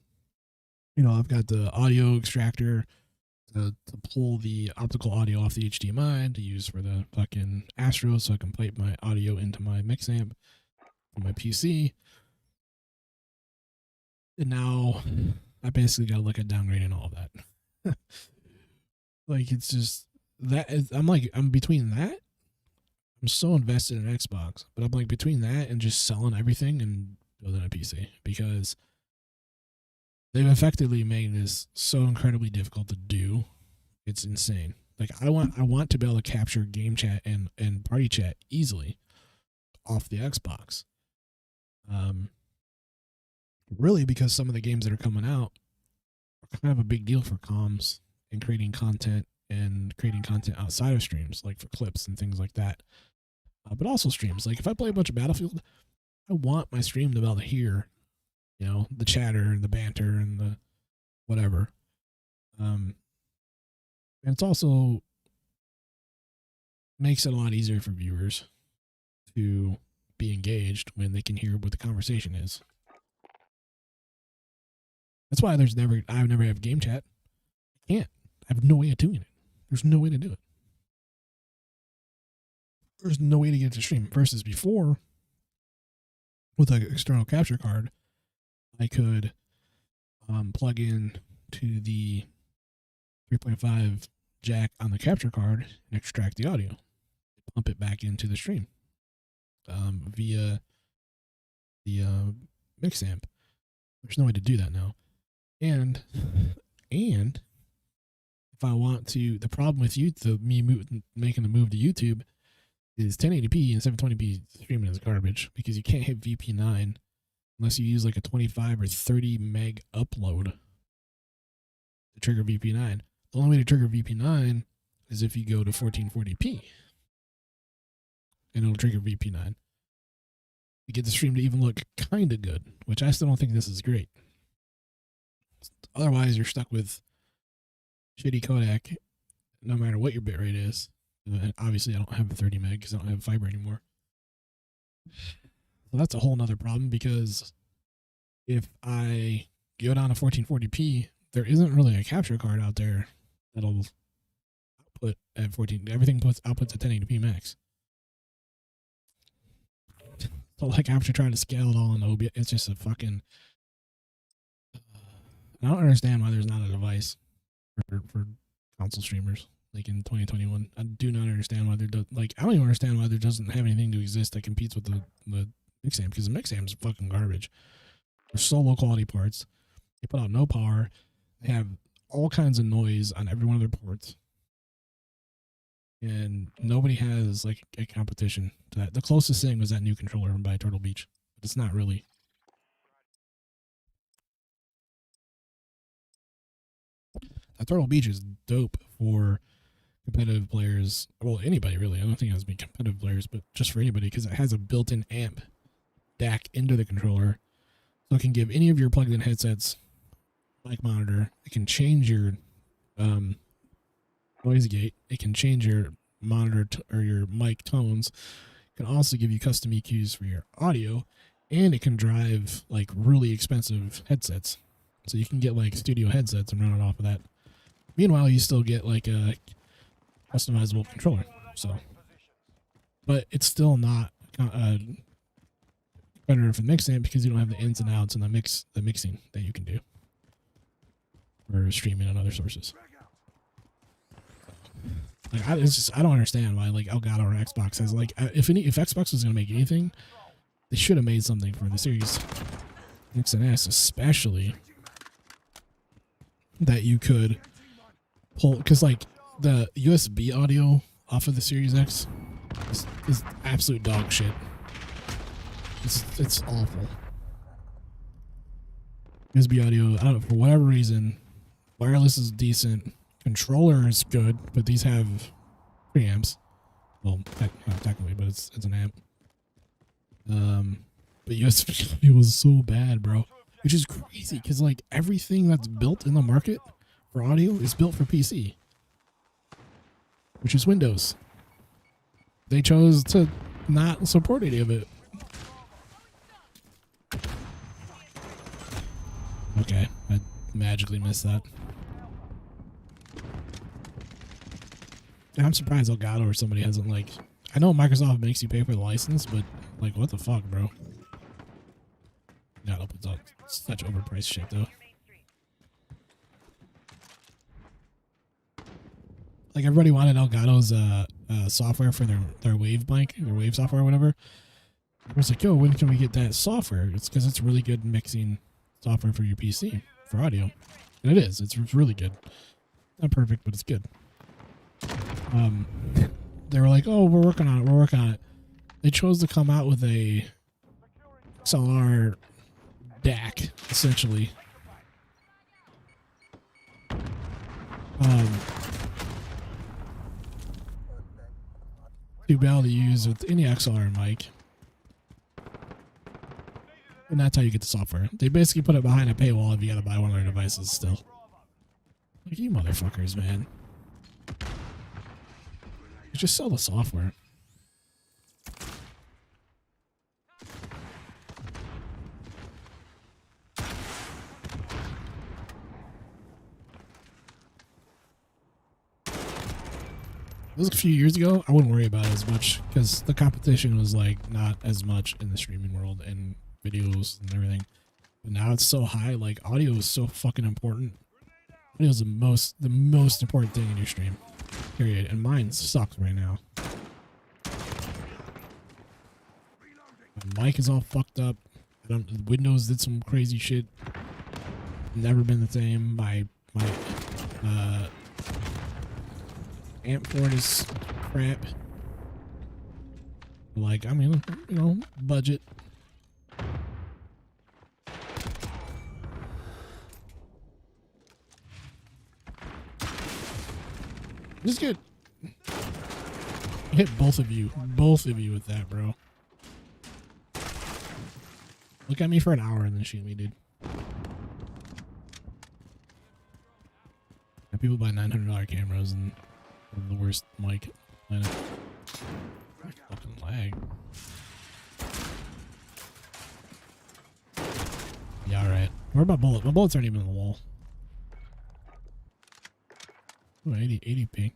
know, I've got the audio extractor to pull the optical audio off the HDMI to use for the fucking Astro so I can pipe my audio into my mix amp on my PC. And now I basically got to look at downgrading all of that. Like, it's just that is, I'm between that. I'm so invested in Xbox, but I'm like between that and just selling everything and building a PC because they've effectively made this so incredibly difficult to do. It's insane. Like I want to be able to capture game chat and party chat easily off the Xbox. Really because some of the games that are coming out are kind of a big deal for comms and creating content outside of streams, like for clips and things like that. But also streams. Like if I play a bunch of Battlefield, I want my stream to be able to hear, you know, the chatter and the banter and the whatever. And it's also makes it a lot easier for viewers to be engaged when they can hear what the conversation is. That's why I never have game chat. I can't. I have no way of doing it. There's no way to do it. There's no way to get it to stream. Versus before, with an external capture card, I could plug in to the 3.5 jack on the capture card and extract the audio, pump it back into the stream via the mix amp. There's no way to do that now. And if I want to, the problem with making the move to YouTube is 1080p and 720p streaming is garbage because you can't hit VP9 unless you use like a 25 or 30 meg upload to trigger VP9. The only way to trigger VP9 is if you go to 1440p and it'll trigger VP9. You get the stream to even look kind of good, which I still don't think this is great. Otherwise, you're stuck with shitty codec no matter what your bitrate is. And obviously, I don't have 30 meg because I don't have fiber anymore. So that's a whole nother problem because if I go down to 1440p, there isn't really a capture card out there that'll output at 14. Everything outputs at 1080p max. So like after trying to scale it all in OBS, it's just a fucking I don't understand why there's not a device for console streamers like in 2021. I do not understand why I don't even understand why there doesn't have anything to exist that competes with the mix amp, because the mix amp is fucking garbage. They're so low quality parts. They put out no power. They have all kinds of noise on every one of their ports, and nobody has like a competition to that. The closest thing was that new controller by Turtle Beach, but it's not really. That Turtle Beach is dope for competitive players. Well, anybody really. I don't think it has to be competitive players, but just for anybody, because it has a built-in amp DAC into the controller, so it can give any of your plugged-in headsets mic monitor. It can change your noise gate. It can change your monitor or your mic tones. It can also give you custom EQs for your audio, and it can drive like really expensive headsets. So you can get like studio headsets and run it off of that. Meanwhile, you still get like a customizable controller. So, but it's still not better for the mix amp because you don't have the ins and outs and the mixing that you can do for streaming on other sources. Like I don't understand why like Elgato or Xbox has like if Xbox was gonna make anything, they should have made something for the Series X and S, especially that you could pull, because like the USB audio off of the Series X is absolute dog shit. It's awful. USB audio, I don't know, for whatever reason, wireless is decent. Controller is good, but these have preamps. Well, not technically, but it's an amp. But USB audio was so bad, bro. Which is crazy, because like everything that's built in the market for audio is built for PC, which is Windows. They chose to not support any of it. Okay, I magically missed that. And I'm surprised Elgato or somebody hasn't like. I know Microsoft makes you pay for the license, but like, what the fuck, bro? God opens up such overpriced shit, though. Like everybody wanted Elgato's software for their Wave mic, their Wave software or whatever. I was like, yo, when can we get that software? It's because it's really good mixing software for your PC for audio, and it is. It's really good. Not perfect, but it's good. They were like, oh, we're working on it. We're working on it. They chose to come out with a XLR DAC, essentially. To be able to use with any XLR mic. And that's how you get the software. They basically put it behind a paywall if you gotta buy one of their devices still. Like, you motherfuckers, man. You just sell the software. This was a few years ago. I wouldn't worry about it as much because the competition was like not as much in the streaming world and videos and everything. But now it's so high. Like audio is so fucking important. Audio is the most important thing in your stream. Period. And mine sucks right now. My mic is all fucked up. Windows did some crazy shit. Never been the same. My amp port is crap. Like, I mean, you know, budget. Just good. Hit both of you with that, bro. Look at me for an hour and then shoot me, dude. And people buy $900 cameras and the worst mic on the planet. Fucking lag. Yeah, alright. Where about bullet? My bullets aren't even on the wall. Ooh, 80p.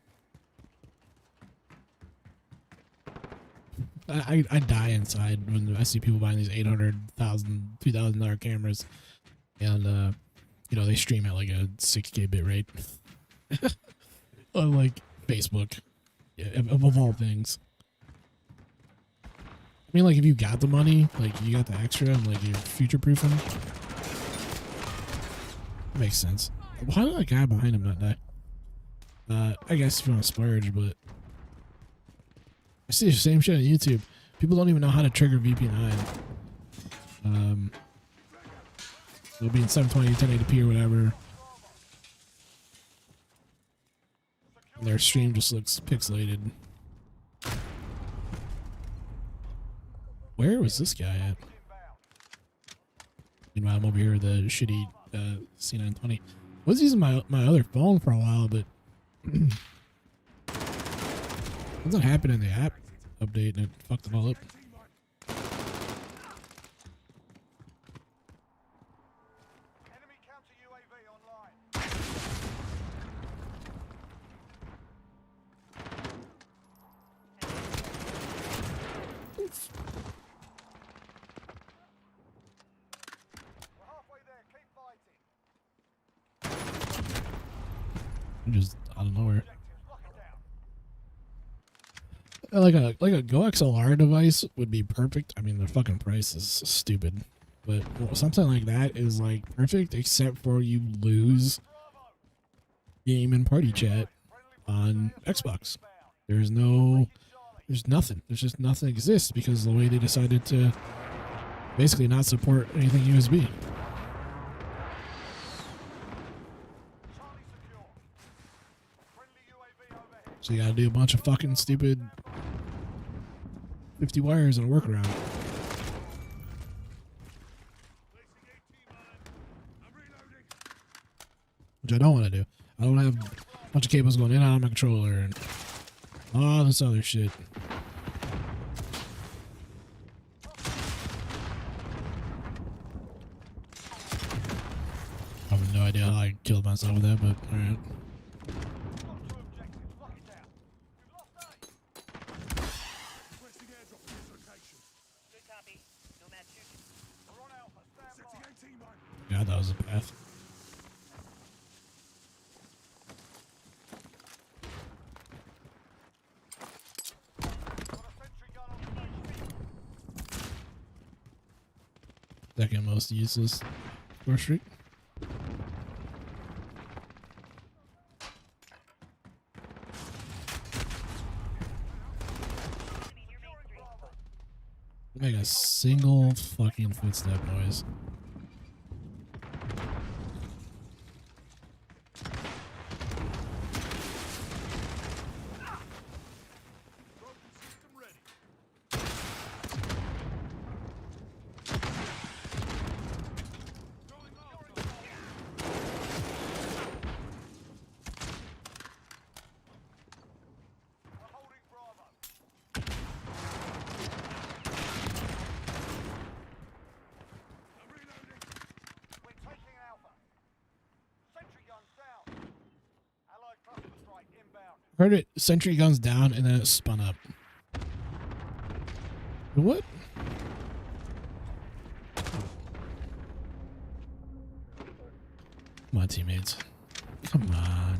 I die inside when I see people buying these $800,000, $2,000 cameras, and you know, they stream at like a 6K bit rate. On like Facebook, yeah, of all things. I mean, like if you got the money, like you got the extra, and like you're future proofing, makes sense. Why did that guy behind him not die? I guess if you want to splurge, but I see the same shit on YouTube. People don't even know how to trigger VP9. It'll be in 720, 1080p or whatever. And their stream just looks pixelated. Where was this guy at? Meanwhile, I'm over here with the shitty C920. I was using my other phone for a while, but something happened in the app update and it fucked it all up. Enemy counter UAV online. We're halfway there. Keep fighting. Just out of nowhere. Objectives, lock it down. Like a Go XLR device would be perfect. I mean, the fucking price is stupid, but something like that is like perfect, except for you lose game and party chat on Xbox. There's nothing. There's just nothing exists because of the way they decided to basically not support anything USB. Charlie secure. Friendly UAV overhead. So you gotta do a bunch of fucking stupid 50 wires and a workaround. Which I don't want to do. I don't have a bunch of cables going in and out of my controller and all this other shit. I have no idea how I killed myself with that, but alright. Got two objectives. Lock it down. We've lost A. Requesting airdrop to this location. Good copy. Nomad shooting. We're on Alpha. Stand by. Setting AT mine. God, that was a path. Got a sentry gun on station. Second most useless score streak. Securing Bravo. Make a single fucking footstep noise. Broken system ready. Going off. We're holding Bravo. I'm reloading. We're taking Alpha. Sentry guns down. Allied cluster strike inbound. Heard it, sentry guns down, and then it spun up. What? Come on, teammates. Come on.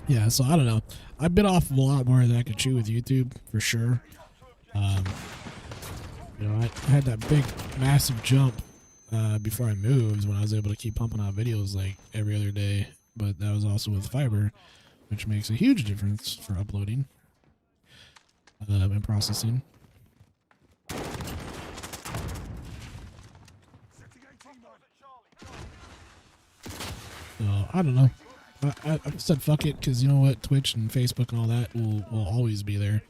Yeah, so I don't know. I bit off a lot more than I could chew with YouTube, for sure. You know, I had that big, massive jump before I moved when I was able to keep pumping out videos like every other day. But that was also with fiber, which makes a huge difference for uploading and processing. Setting AT mine. So I don't know. I've said fuck it because you know what, Twitch and Facebook and all that will always be there.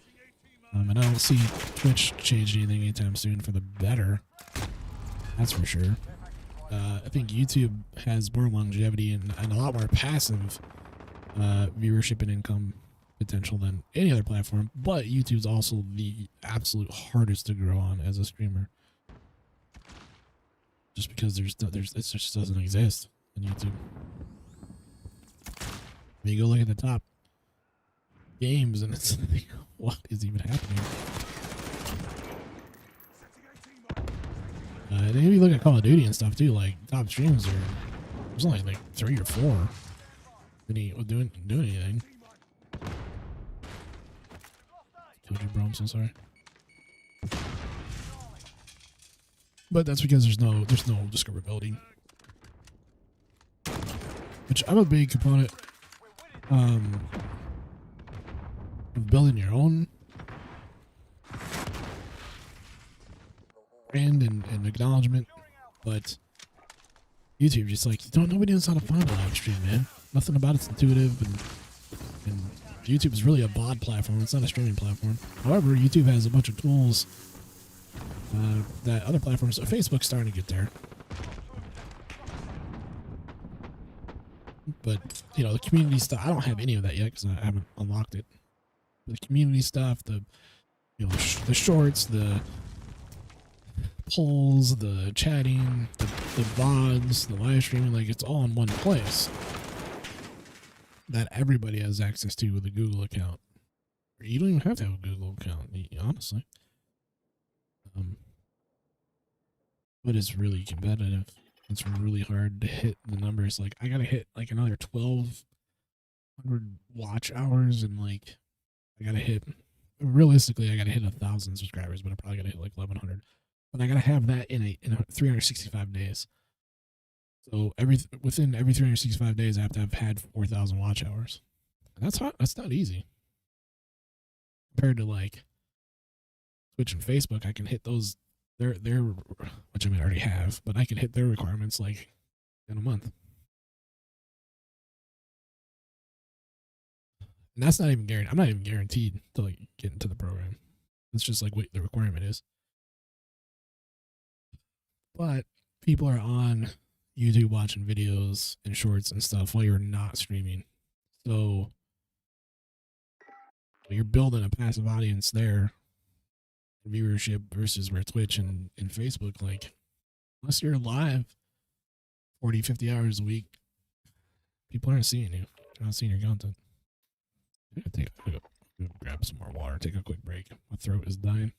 And I don't see Twitch change anything anytime soon for the better. That's for sure. I think YouTube has more longevity and a lot more passive viewership and income potential than any other platform. But YouTube's also the absolute hardest to grow on as a streamer. Just because it just doesn't exist on YouTube. I mean, you go look at the top games and it's like, what is even happening? Setting AT mine. and if you look at Call of Duty and stuff too, like top streams are there's only like 3 or 4 doing anything. Killed you, bro. I'm so sorry. But that's because there's no discoverability. Which I'm a big component of building your own brand and acknowledgement, but YouTube just like nobody knows how to find a live stream, man. Nothing about it's intuitive, and YouTube is really a VOD platform. It's not a streaming platform. However, YouTube has a bunch of tools that other platforms, so Facebook's starting to get there. But the community stuff, I don't have any of that yet because I haven't unlocked it. The community stuff, the the shorts, the polls, the chatting, the VODs, the live streaming, like it's all in one place that everybody has access to with a Google account. You don't even have to have a Google account, honestly. But it's really competitive. It's really hard to hit the numbers. Like I gotta hit like another 1,200 watch hours, and like I gotta hit realistically I gotta hit 1,000 subscribers, but I probably gotta hit like 1,100. But I gotta have that in 365 days. So within every 365 days, I have to have had 4,000 watch hours. And that's hot. That's not easy. Compared to like Twitch and Facebook, I can hit those their which I mean I already have, but I can hit their requirements like in a month. And that's not even guaranteed. I'm not even guaranteed to like get into the program. It's just like what the requirement is. But people are on YouTube watching videos and shorts and stuff while you're not streaming. So you're building a passive audience there, viewership versus where Twitch and Facebook, like, unless you're live 40, 50 hours a week, people aren't seeing you. They're not seeing your content. I'm gonna grab some more water, take a quick break. My throat is dying.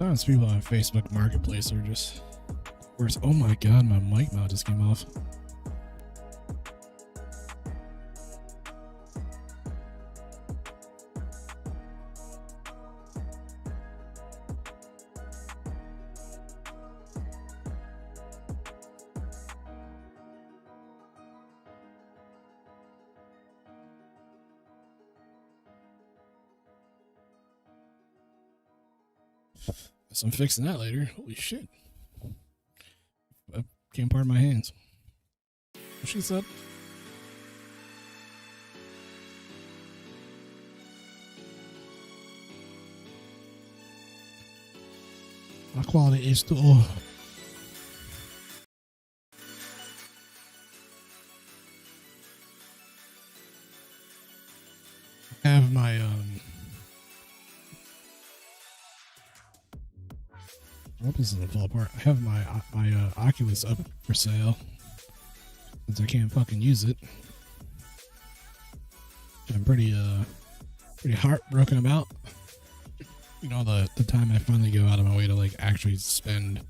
Sometimes people on Facebook Marketplace are just worse. Oh my god, my mic mount just came off. So I'm fixing that later. Holy shit. Came part of my hands. What she said? My quality is too low. I have my I hope this doesn't fall apart. I have my Oculus up for sale since I can't fucking use it. I'm pretty heartbroken about. You know, the time I finally go out of my way to like actually spend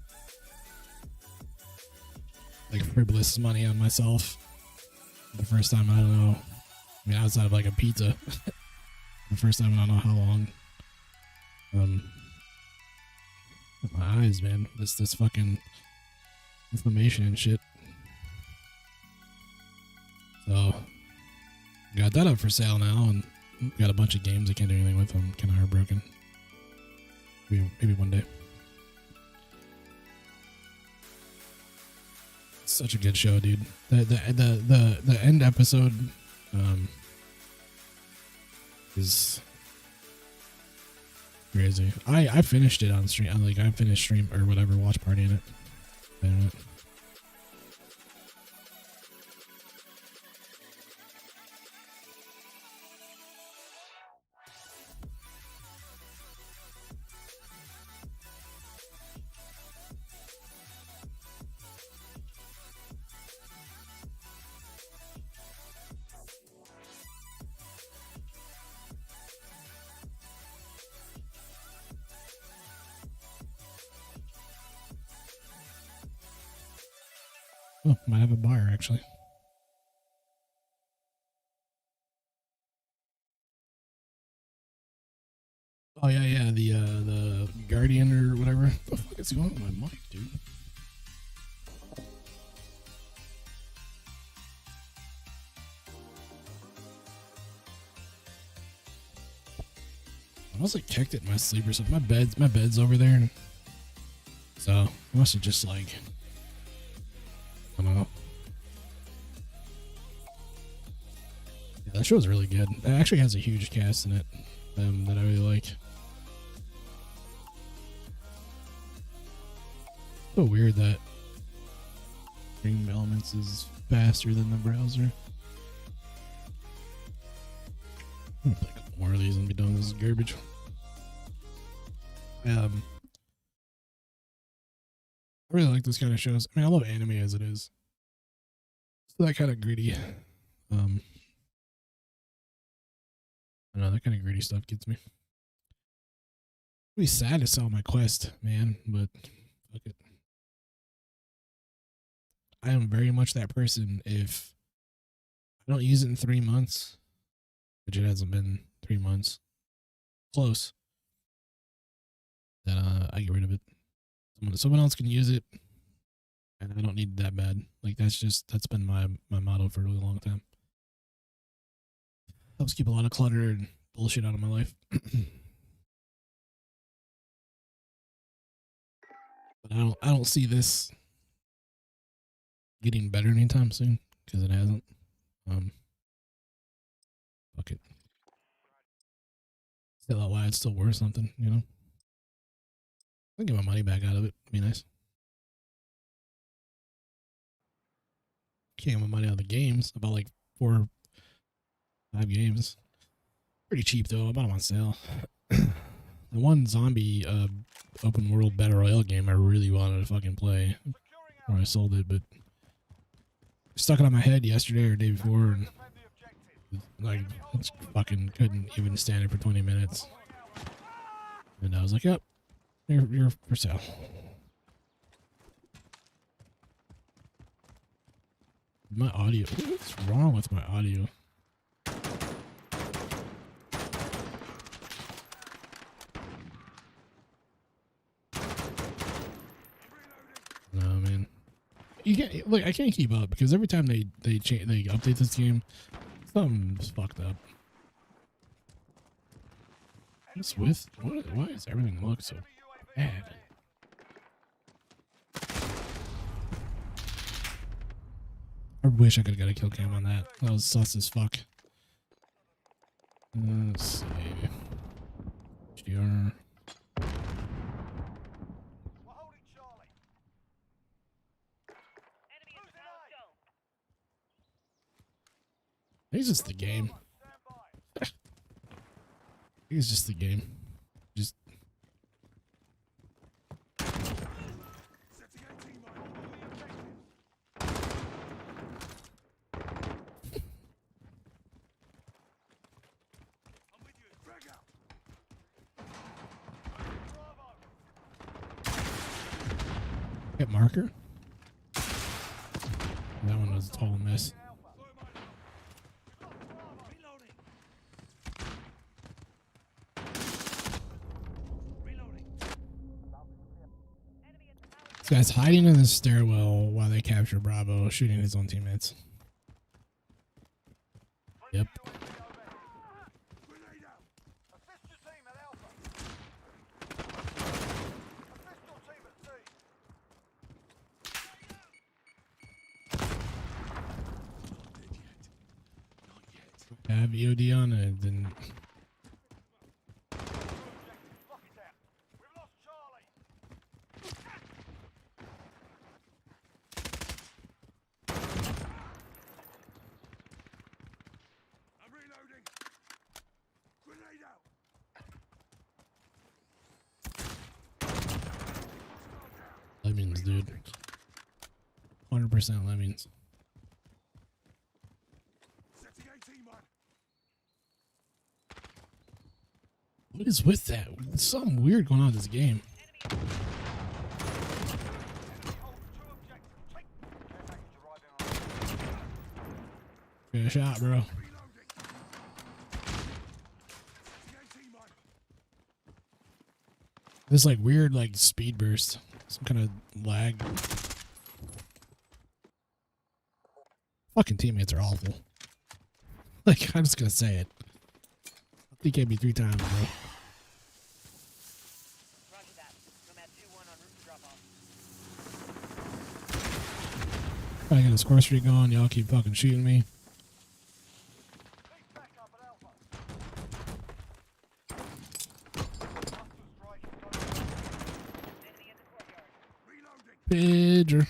like frivolous money on myself. The first time I don't know. I mean, outside of like a pizza. The first time I don't know how long. My eyes, man. This fucking inflammation and shit. So got that up for sale now, and got a bunch of games I can't do anything with. I'm kind of heartbroken. Maybe one day. Such a good show, dude. The end episode is crazy. I finished it on stream. I finished stream or whatever, watch party in it. Oh, might have a bar actually. Oh yeah, the Guardian or whatever. What the fuck is going on with my mic, dude? I was like kicked it in my sleep or something. My bed's over there. So I must have just like, I don't know. Yeah, that show's really good. It actually has a huge cast in it that I really like. So weird that Stream Elements is faster than the browser. I'm gonna play a couple more of these and be done with this garbage. I really like this kind of shows. I mean, I love anime as it is. So that kind of greedy, I don't know, that kind of greedy stuff gets me. It'd be sad to sell my Quest, man, but fuck it. I am very much that person. If I don't use it in 3 months, which it hasn't been 3 months, close, then I get rid of it. Someone else can use it, and I don't need it that bad. Like that's been my motto for a really long time. Helps keep a lot of clutter and bullshit out of my life. But I don't see this getting better anytime soon because it hasn't. Fuck it. Still out why it's still worth something, you know. I'll get my money back out of it. Be nice. Can't get my money out of the games. About like 4 or 5 games. Pretty cheap though. I bought them on sale. The one zombie open world battle royale game I really wanted to fucking play, or I sold it, but I stuck it on my head yesterday or day before, and like I just fucking couldn't even stand it for 20 minutes. And I was like, yep, You're for sale. My audio. What's wrong with my audio? No, man. You can't look. I can't keep up because every time they update this game, something's fucked up. What's with what? Why does everything look so bad? I wish I could have got a kill cam on that. That was sus as fuck. Let's see. GR. We're holding Charlie. Enemy in the power zone. It's just the game. Stand by. It's just the game. Just Setting 18 mile. I'm with you. Frag out. Bravo. hit marker. That one was a total miss. Throw him out. Reloading. Reloading. Enemy at the power This guy's hiding in the stairwell while they capture Bravo, shooting his own teammates. Yep. Grenade out. Assist your team at Alpha. Assist your team at C. I have EOD on it, then Objective, lock it down. We've lost Charlie. I'm reloading. Grenade out. Lemmings, dude. 100% Lemmings. Setting 18 mile. What is with that? There's something weird going on in this game. Enemy holds 2 objectives. Take care package arriving on. Good shot, bro. Reloading. Setting 18 mile. This like weird like speed burst. Some kind of lag. Fucking teammates are awful. Like, I'm just gonna say it. TK'd 3 times, bro. Roger that. Nomad 2-1 en route to drop off. Trying to get a score streak going. Y'all keep fucking shooting me. Need backup at Alpha. Cluster strike. Enemy in the courtyard. Reloading. Pager.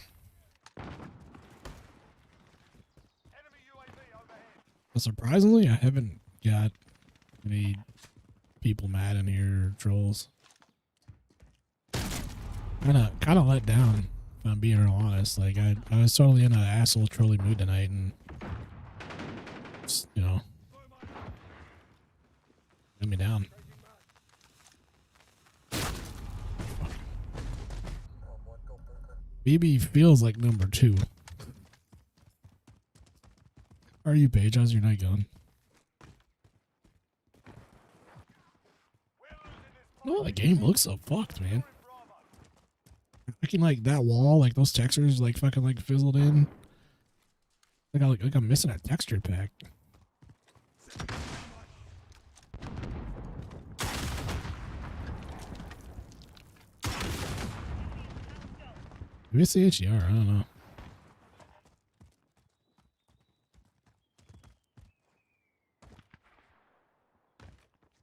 Enemy UAV overhead. But surprisingly, I haven't got any people mad in here, trolls. Kind of let down, if I'm being real honest. Like, I was totally in an asshole trolly mood tonight, and just, you know, let me down. BB feels like number 2. How are you, Paige? How's your night going? We're losing this No, the game looks so fucked, man. Bravo. Fucking like that wall, like those textures, like fucking like fizzled in. Like I'm missing a texture pack. Maybe it's the HDR. I don't know.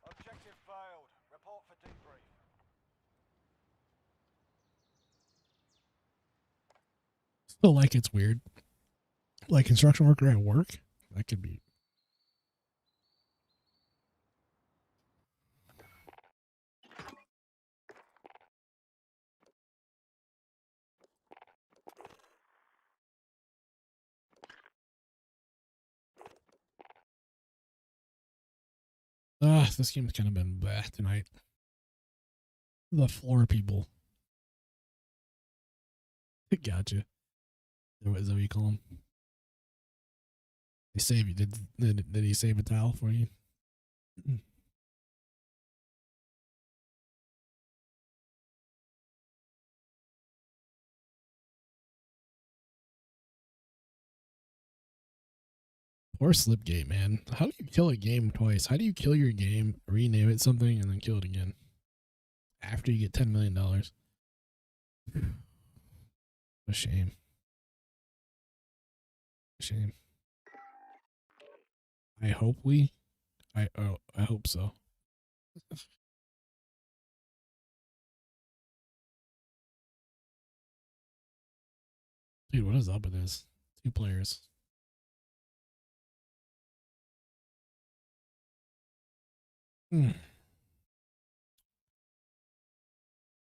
Objective failed. Report for debrief. Still like it's weird. Like construction worker at work. That could be. This game's kind of been bad tonight. The floor people. Gotcha. Is that what you call them? They save you. Did he save a towel for you? Poor Slipgate, man. How do you kill a game twice? How do you kill your game, rename it something, and then kill it again? After you get $10 million. A shame. A shame. I hope I hope so. Dude, what is up with this? 2 players.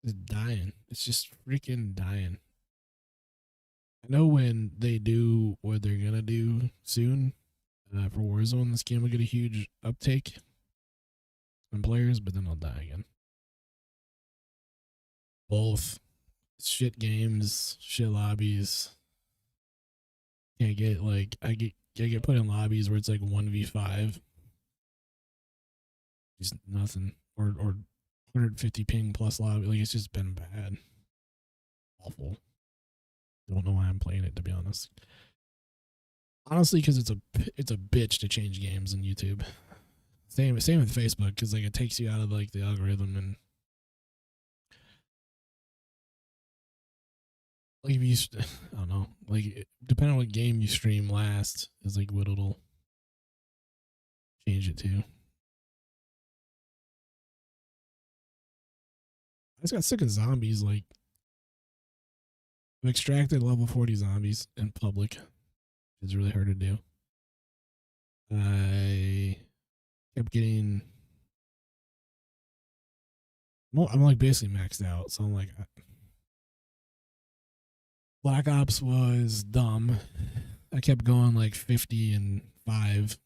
It's dying. It's just freaking dying. I know when they do what they're gonna do soon for Warzone, this game will get a huge uptake on players, but then I'll die again. Both shit games, shit lobbies. Can't get like I get put in lobbies where it's like 1v5. Just nothing. Or 150 ping plus lobby. Like it's just been bad. Awful. Don't know why I'm playing it, to be honest. Honestly, because it's a bitch to change games on YouTube. Same with Facebook, because like it takes you out of like the algorithm, and like if you I don't know, like depending on what game you stream last is like what it'll change it to. I just got sick of zombies. Like I've extracted level 40 zombies in public. It's really hard to do. I kept getting. Well, I'm like basically maxed out, so I'm like. Black Ops was dumb. I kept going like 50 and 5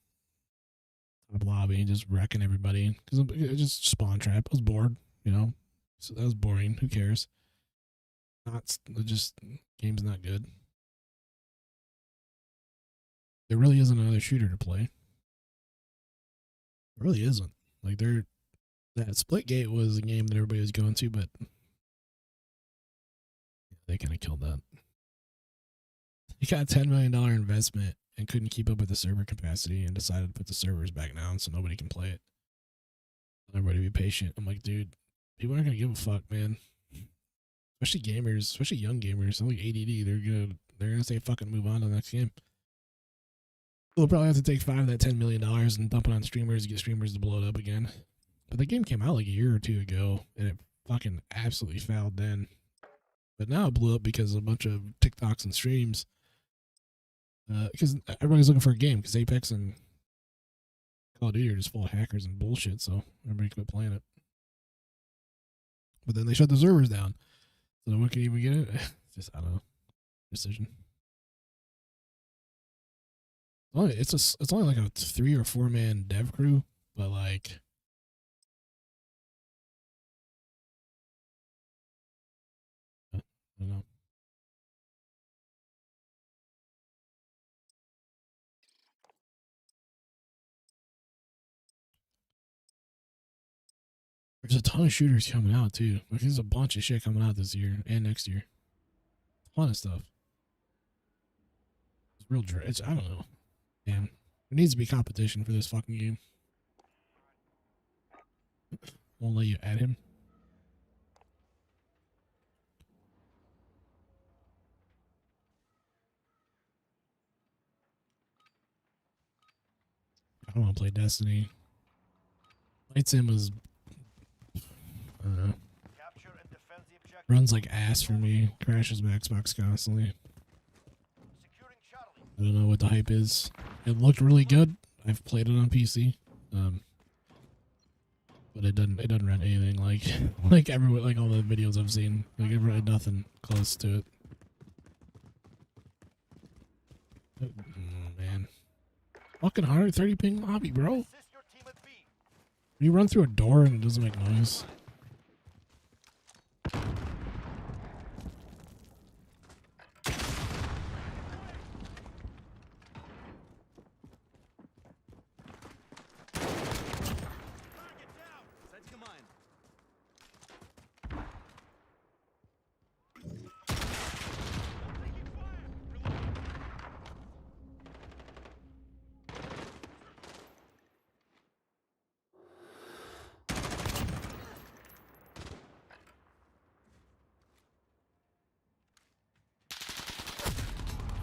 top lobby, just wrecking everybody because it just spawn trap. I was bored, you know, so that was boring. Who cares? Not just game's not good. There really isn't another shooter to play. There really isn't. Like that Splitgate was a game that everybody was going to, but they kind of killed that. He got a $10 million investment and couldn't keep up with the server capacity and decided to put the servers back down so nobody can play it. Everybody be patient. I'm like, dude, people aren't gonna give a fuck, man. Especially gamers, especially young gamers. I'm like ADD. They're gonna say fucking move on to the next game. They'll probably have to take 5 of that $10 million and dump it on streamers to get streamers to blow it up again. But the game came out like a year or 2 ago and it fucking absolutely fouled then. But now it blew up because of a bunch of TikToks and streams. Because everybody's looking for a game because Apex and Call of Duty are just full of hackers and bullshit, so everybody quit playing it. But then they shut the servers down, so no one can even get it. Just, I don't know, decision. It's only like a 3 or 4 man dev crew, but like I don't know. There's a ton of shooters coming out too. Like there's a bunch of shit coming out this year and next year. A ton of stuff. It's real. I don't know. Man, there needs to be competition for this fucking game. Won't let you add him. I don't want to play Destiny. Light Sim was, I don't know. Capture and defend the objective. Runs like ass for me. Crashes my Xbox constantly. Securing Charlie. I don't know what the hype is. It looked really good. I've played it on PC. But it doesn't run anything like everyone, like all the videos I've seen. Like it ran nothing close to it. Oh, man. Fucking 130 ping lobby, bro. Assist your team at B. You run through a door and it doesn't make noise.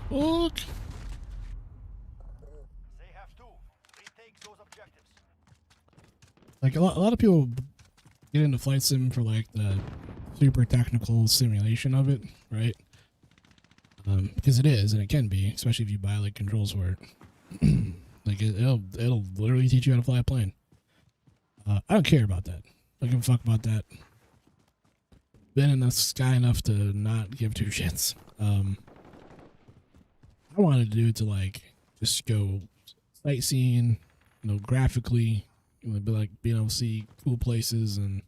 Fuck. They have to. Retake those objectives. Like a lot of people get into flight sim for like the super technical simulation of it, right? Because it is, and it can be, especially if you buy like controls for it. Like it'll literally teach you how to fly a plane. I don't care about that. I don't give a fuck about that. Been in the sky enough to not give two shits. I wanted to do it to like just go sightseeing, you know, graphically, you know, be like being able to see cool places and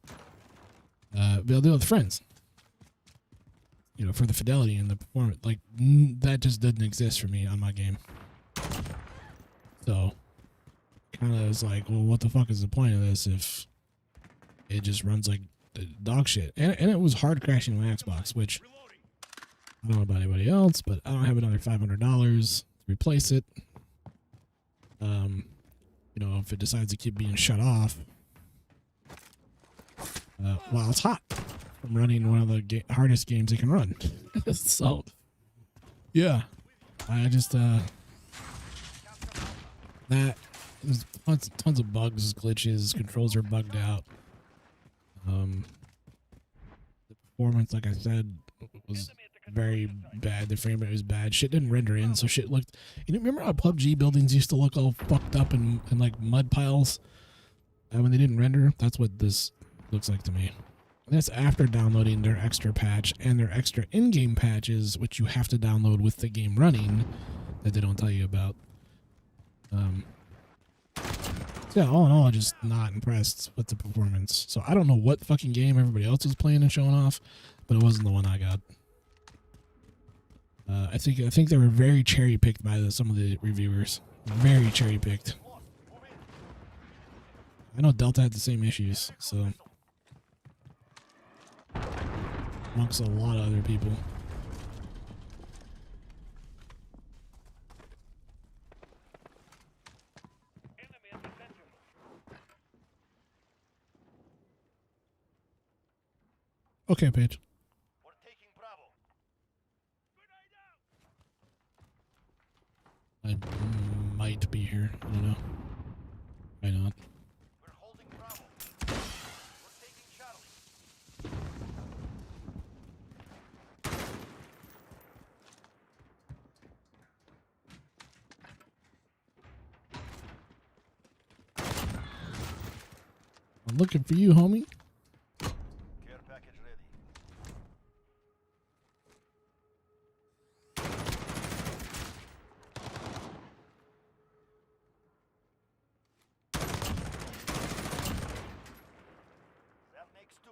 be able to do it with friends. You know, for the fidelity and the performance, like that just doesn't exist for me on my game. So, kind of is like, well, what the fuck is the point of this if it just runs like dog shit? And it was hard crashing my Xbox, which I don't know about anybody else, but I don't have another $500 to replace it. You know, if it decides to keep being shut off while it's hot from running one of the hardest games it can run. So, yeah, I just that there's tons of bugs, glitches, controls are bugged out. The performance, like I said, was very bad. The frame rate was bad. Shit didn't render in, so shit looked. You know, remember how PUBG buildings used to look all fucked up and like mud piles when they didn't render? That's what this looks like to me. And that's after downloading their extra patch and their extra in-game patches, which you have to download with the game running, that they don't tell you about. So yeah, all in all, I'm just not impressed with the performance. So I don't know what fucking game everybody else was playing and showing off, but it wasn't the one I got. I think they were very cherry picked by some of the reviewers. Very cherry picked. I know Delta had the same issues, so amongst a lot of other people. Enemy at the center. Okay, Paige. We're taking Bravo. I might be here. I don't know. Why not? We're holding Bravo. We're taking Charlie. I'm looking for you, homie. Care package ready. That makes two.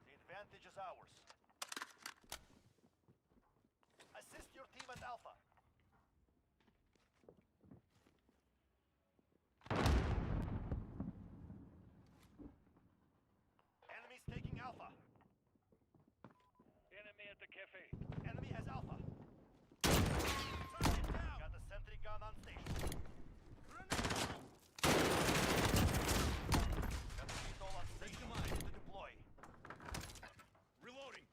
The advantage is ours. Assist your team at Alpha. Enemies taking Alpha. Enemy at the cafe. Enemy has Alpha. Target down. Got a sentry gun on station. Got a VTOL on station. Ready to deploy. Reloading.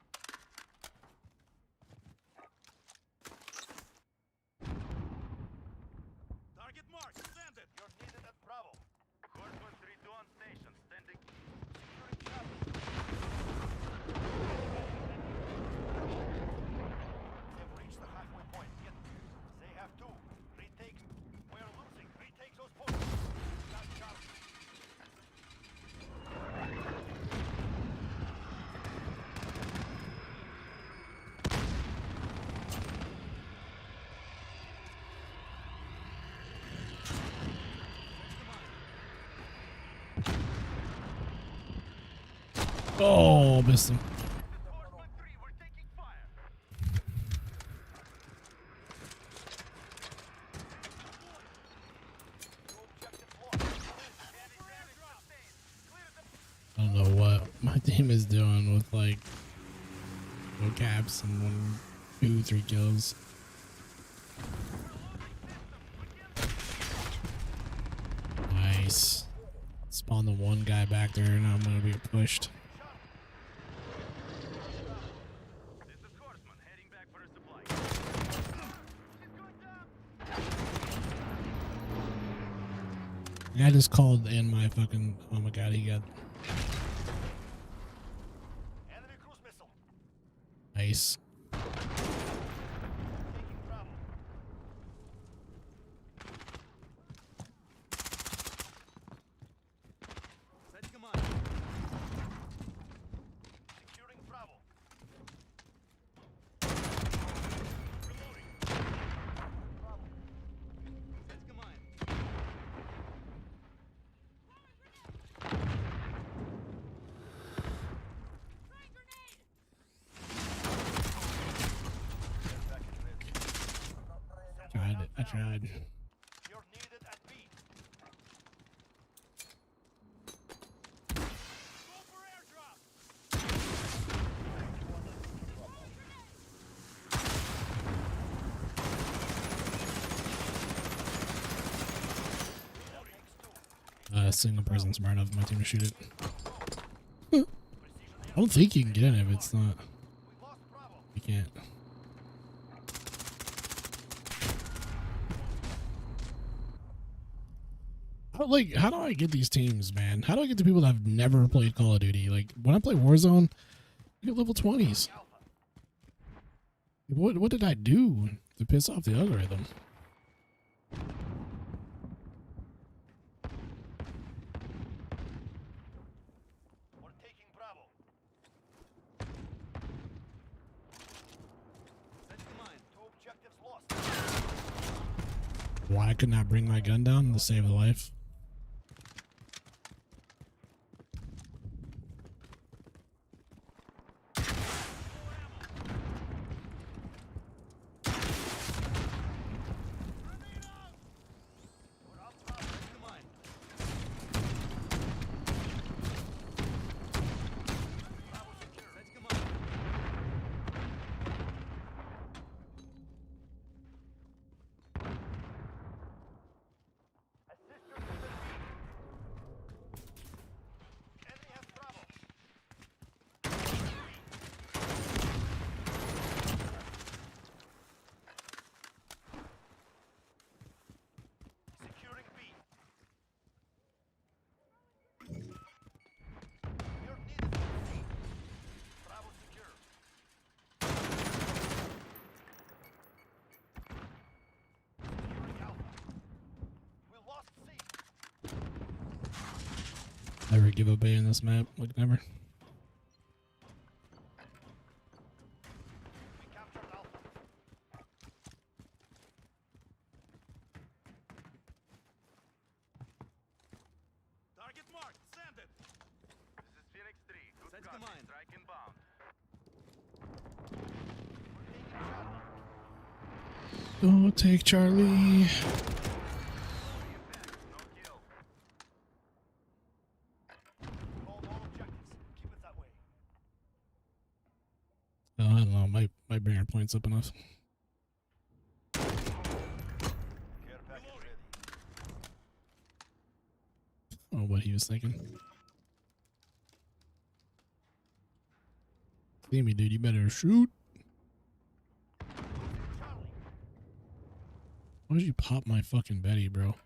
Target marked. Send it. You're needed at Bravo. Court 132 on station. Standing. Securing Charlie. They've reached the halfway point. Get them. They have two. Retake. We're losing. Retake those points. Got Charlie. Oh, missed him. Court 1-3, we're taking fire. Two objectives lost. I don't know what my team is doing with like no caps and 1, 2, 3 kills. Nice. Spawn the one guy back there, and I'm gonna be pushed. This is Horseman heading back for a supply. I just called in my fucking. Oh my god, he got Enemy cruise missile. nice. Taking Bravo. Set command. Securing Bravo. Bravo. Set command. Package ready. Tried it. I tried. You're needed at B. Go for airdrop. Single person smart enough for my team to shoot it. I don't think you can get in it if it's not. We lost Bravo. You can't. How do I get these teams, man? How do I get the people that have never played Call of Duty? Like, when I play Warzone, I get level 20s. What did I do to piss off the algorithm? We're taking Bravo. Set command. 2 objectives lost. Why I could not bring my gun down to save a life? We're up Bravo. Set command. Bravo secure. Set command. Assist your team at B. Enemy has Bravo. Securing B. You're needed at C. Bravo secure. Securing Alpha. We lost C. Never give up A in this map. Like, never. We captured Alpha. Target marked. Send it. This is Phoenix 3. Good Set copy. command. Strike inbound. We're taking Charlie. Go take Charlie. Impact. No kill. Hold all objectives. Keep it that way. Oh, I don't know. Might bring our points up enough. Care package ready. Oh, what he was thinking. See me, dude. You better shoot. Charlie. Why did you pop my fucking Betty, bro?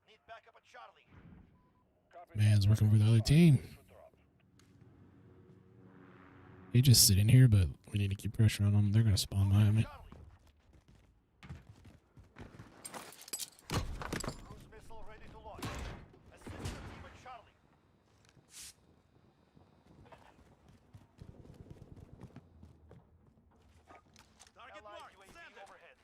Need backup at Charlie. Man's working for the other team. They just sitting here, but we need to keep pressure on them. They're gonna spawn behind me. Charlie. Cruise missile ready to launch. Assist the team at Charlie. Target Allied marked. UAV Send it. overhead.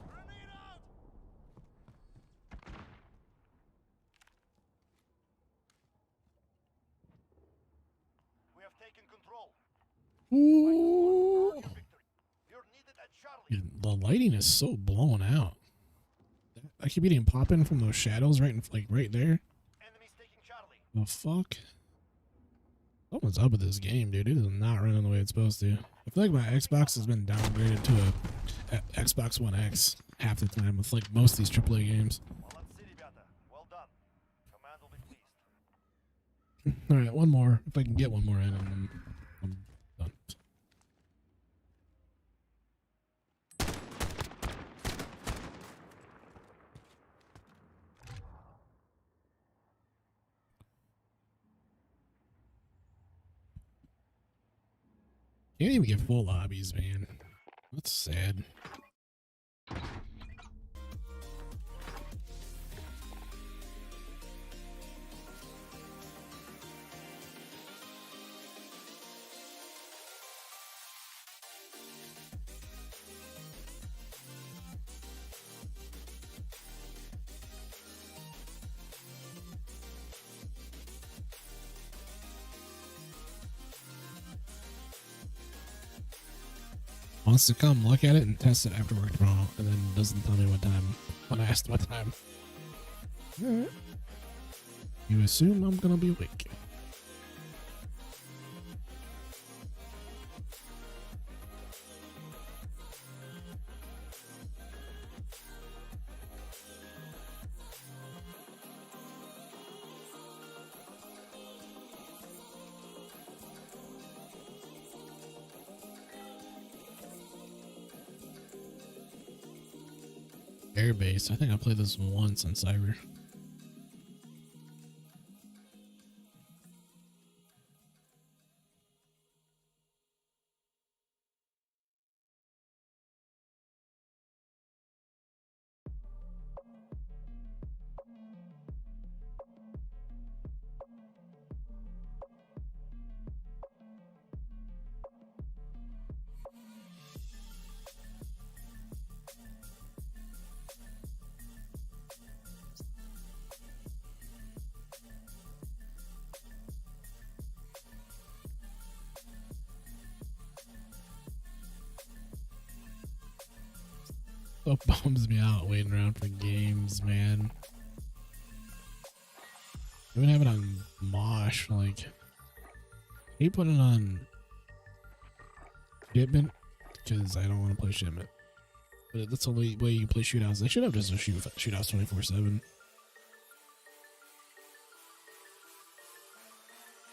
Grenade out. We have taken control. Ooh. Your victory. You're needed at Charlie. Dude, the lighting is so blown out. I keep getting popping from those shadows right there. Enemies taking Charlie. The fuck? Something's up with this game, dude. It is not running the way it's supposed to. I feel like my Xbox has been downgraded to a Xbox One X half the time with like most of these AAA games. Молодцы, ребята. Well done. Command will be pleased. All right, one more. If I can get one more in, I'm done. Can't even get full lobbies, man. That's sad. Wants to come look at it and test it after work tomorrow, and then doesn't tell me what time when I asked what time. Alright. You assume I'm gonna be awake. Airbase. I think I played this once on Cyber. So bums me out waiting around for games, man. I even have it on Mosh. Like, I hate putting it on Shipment because I don't want to play Shipment. But that's the only way you can play shootouts. They should have just a shootouts 24/7.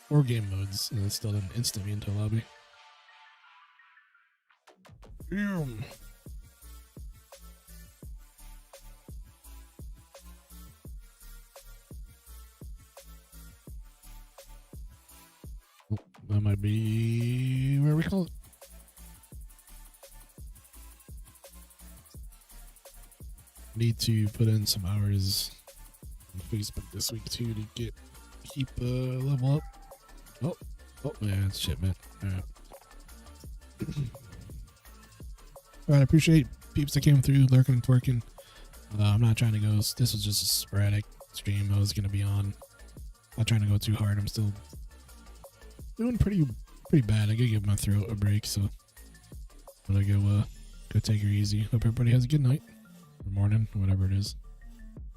Or game modes, and it still doesn't instant me into a lobby. Damn. That might be where we call it. Need to put in some hours on Facebook this week too to keep level up. Oh yeah, it's Shipment. Alright. Alright, I appreciate peeps that came through, lurking and twerking. I'm not trying to go. This was just a sporadic stream I was gonna be on. Not trying to go too hard. I'm still doing pretty bad. I gotta give my throat a break, so I'm gonna go take her easy. Hope everybody has a good night or morning, whatever it is.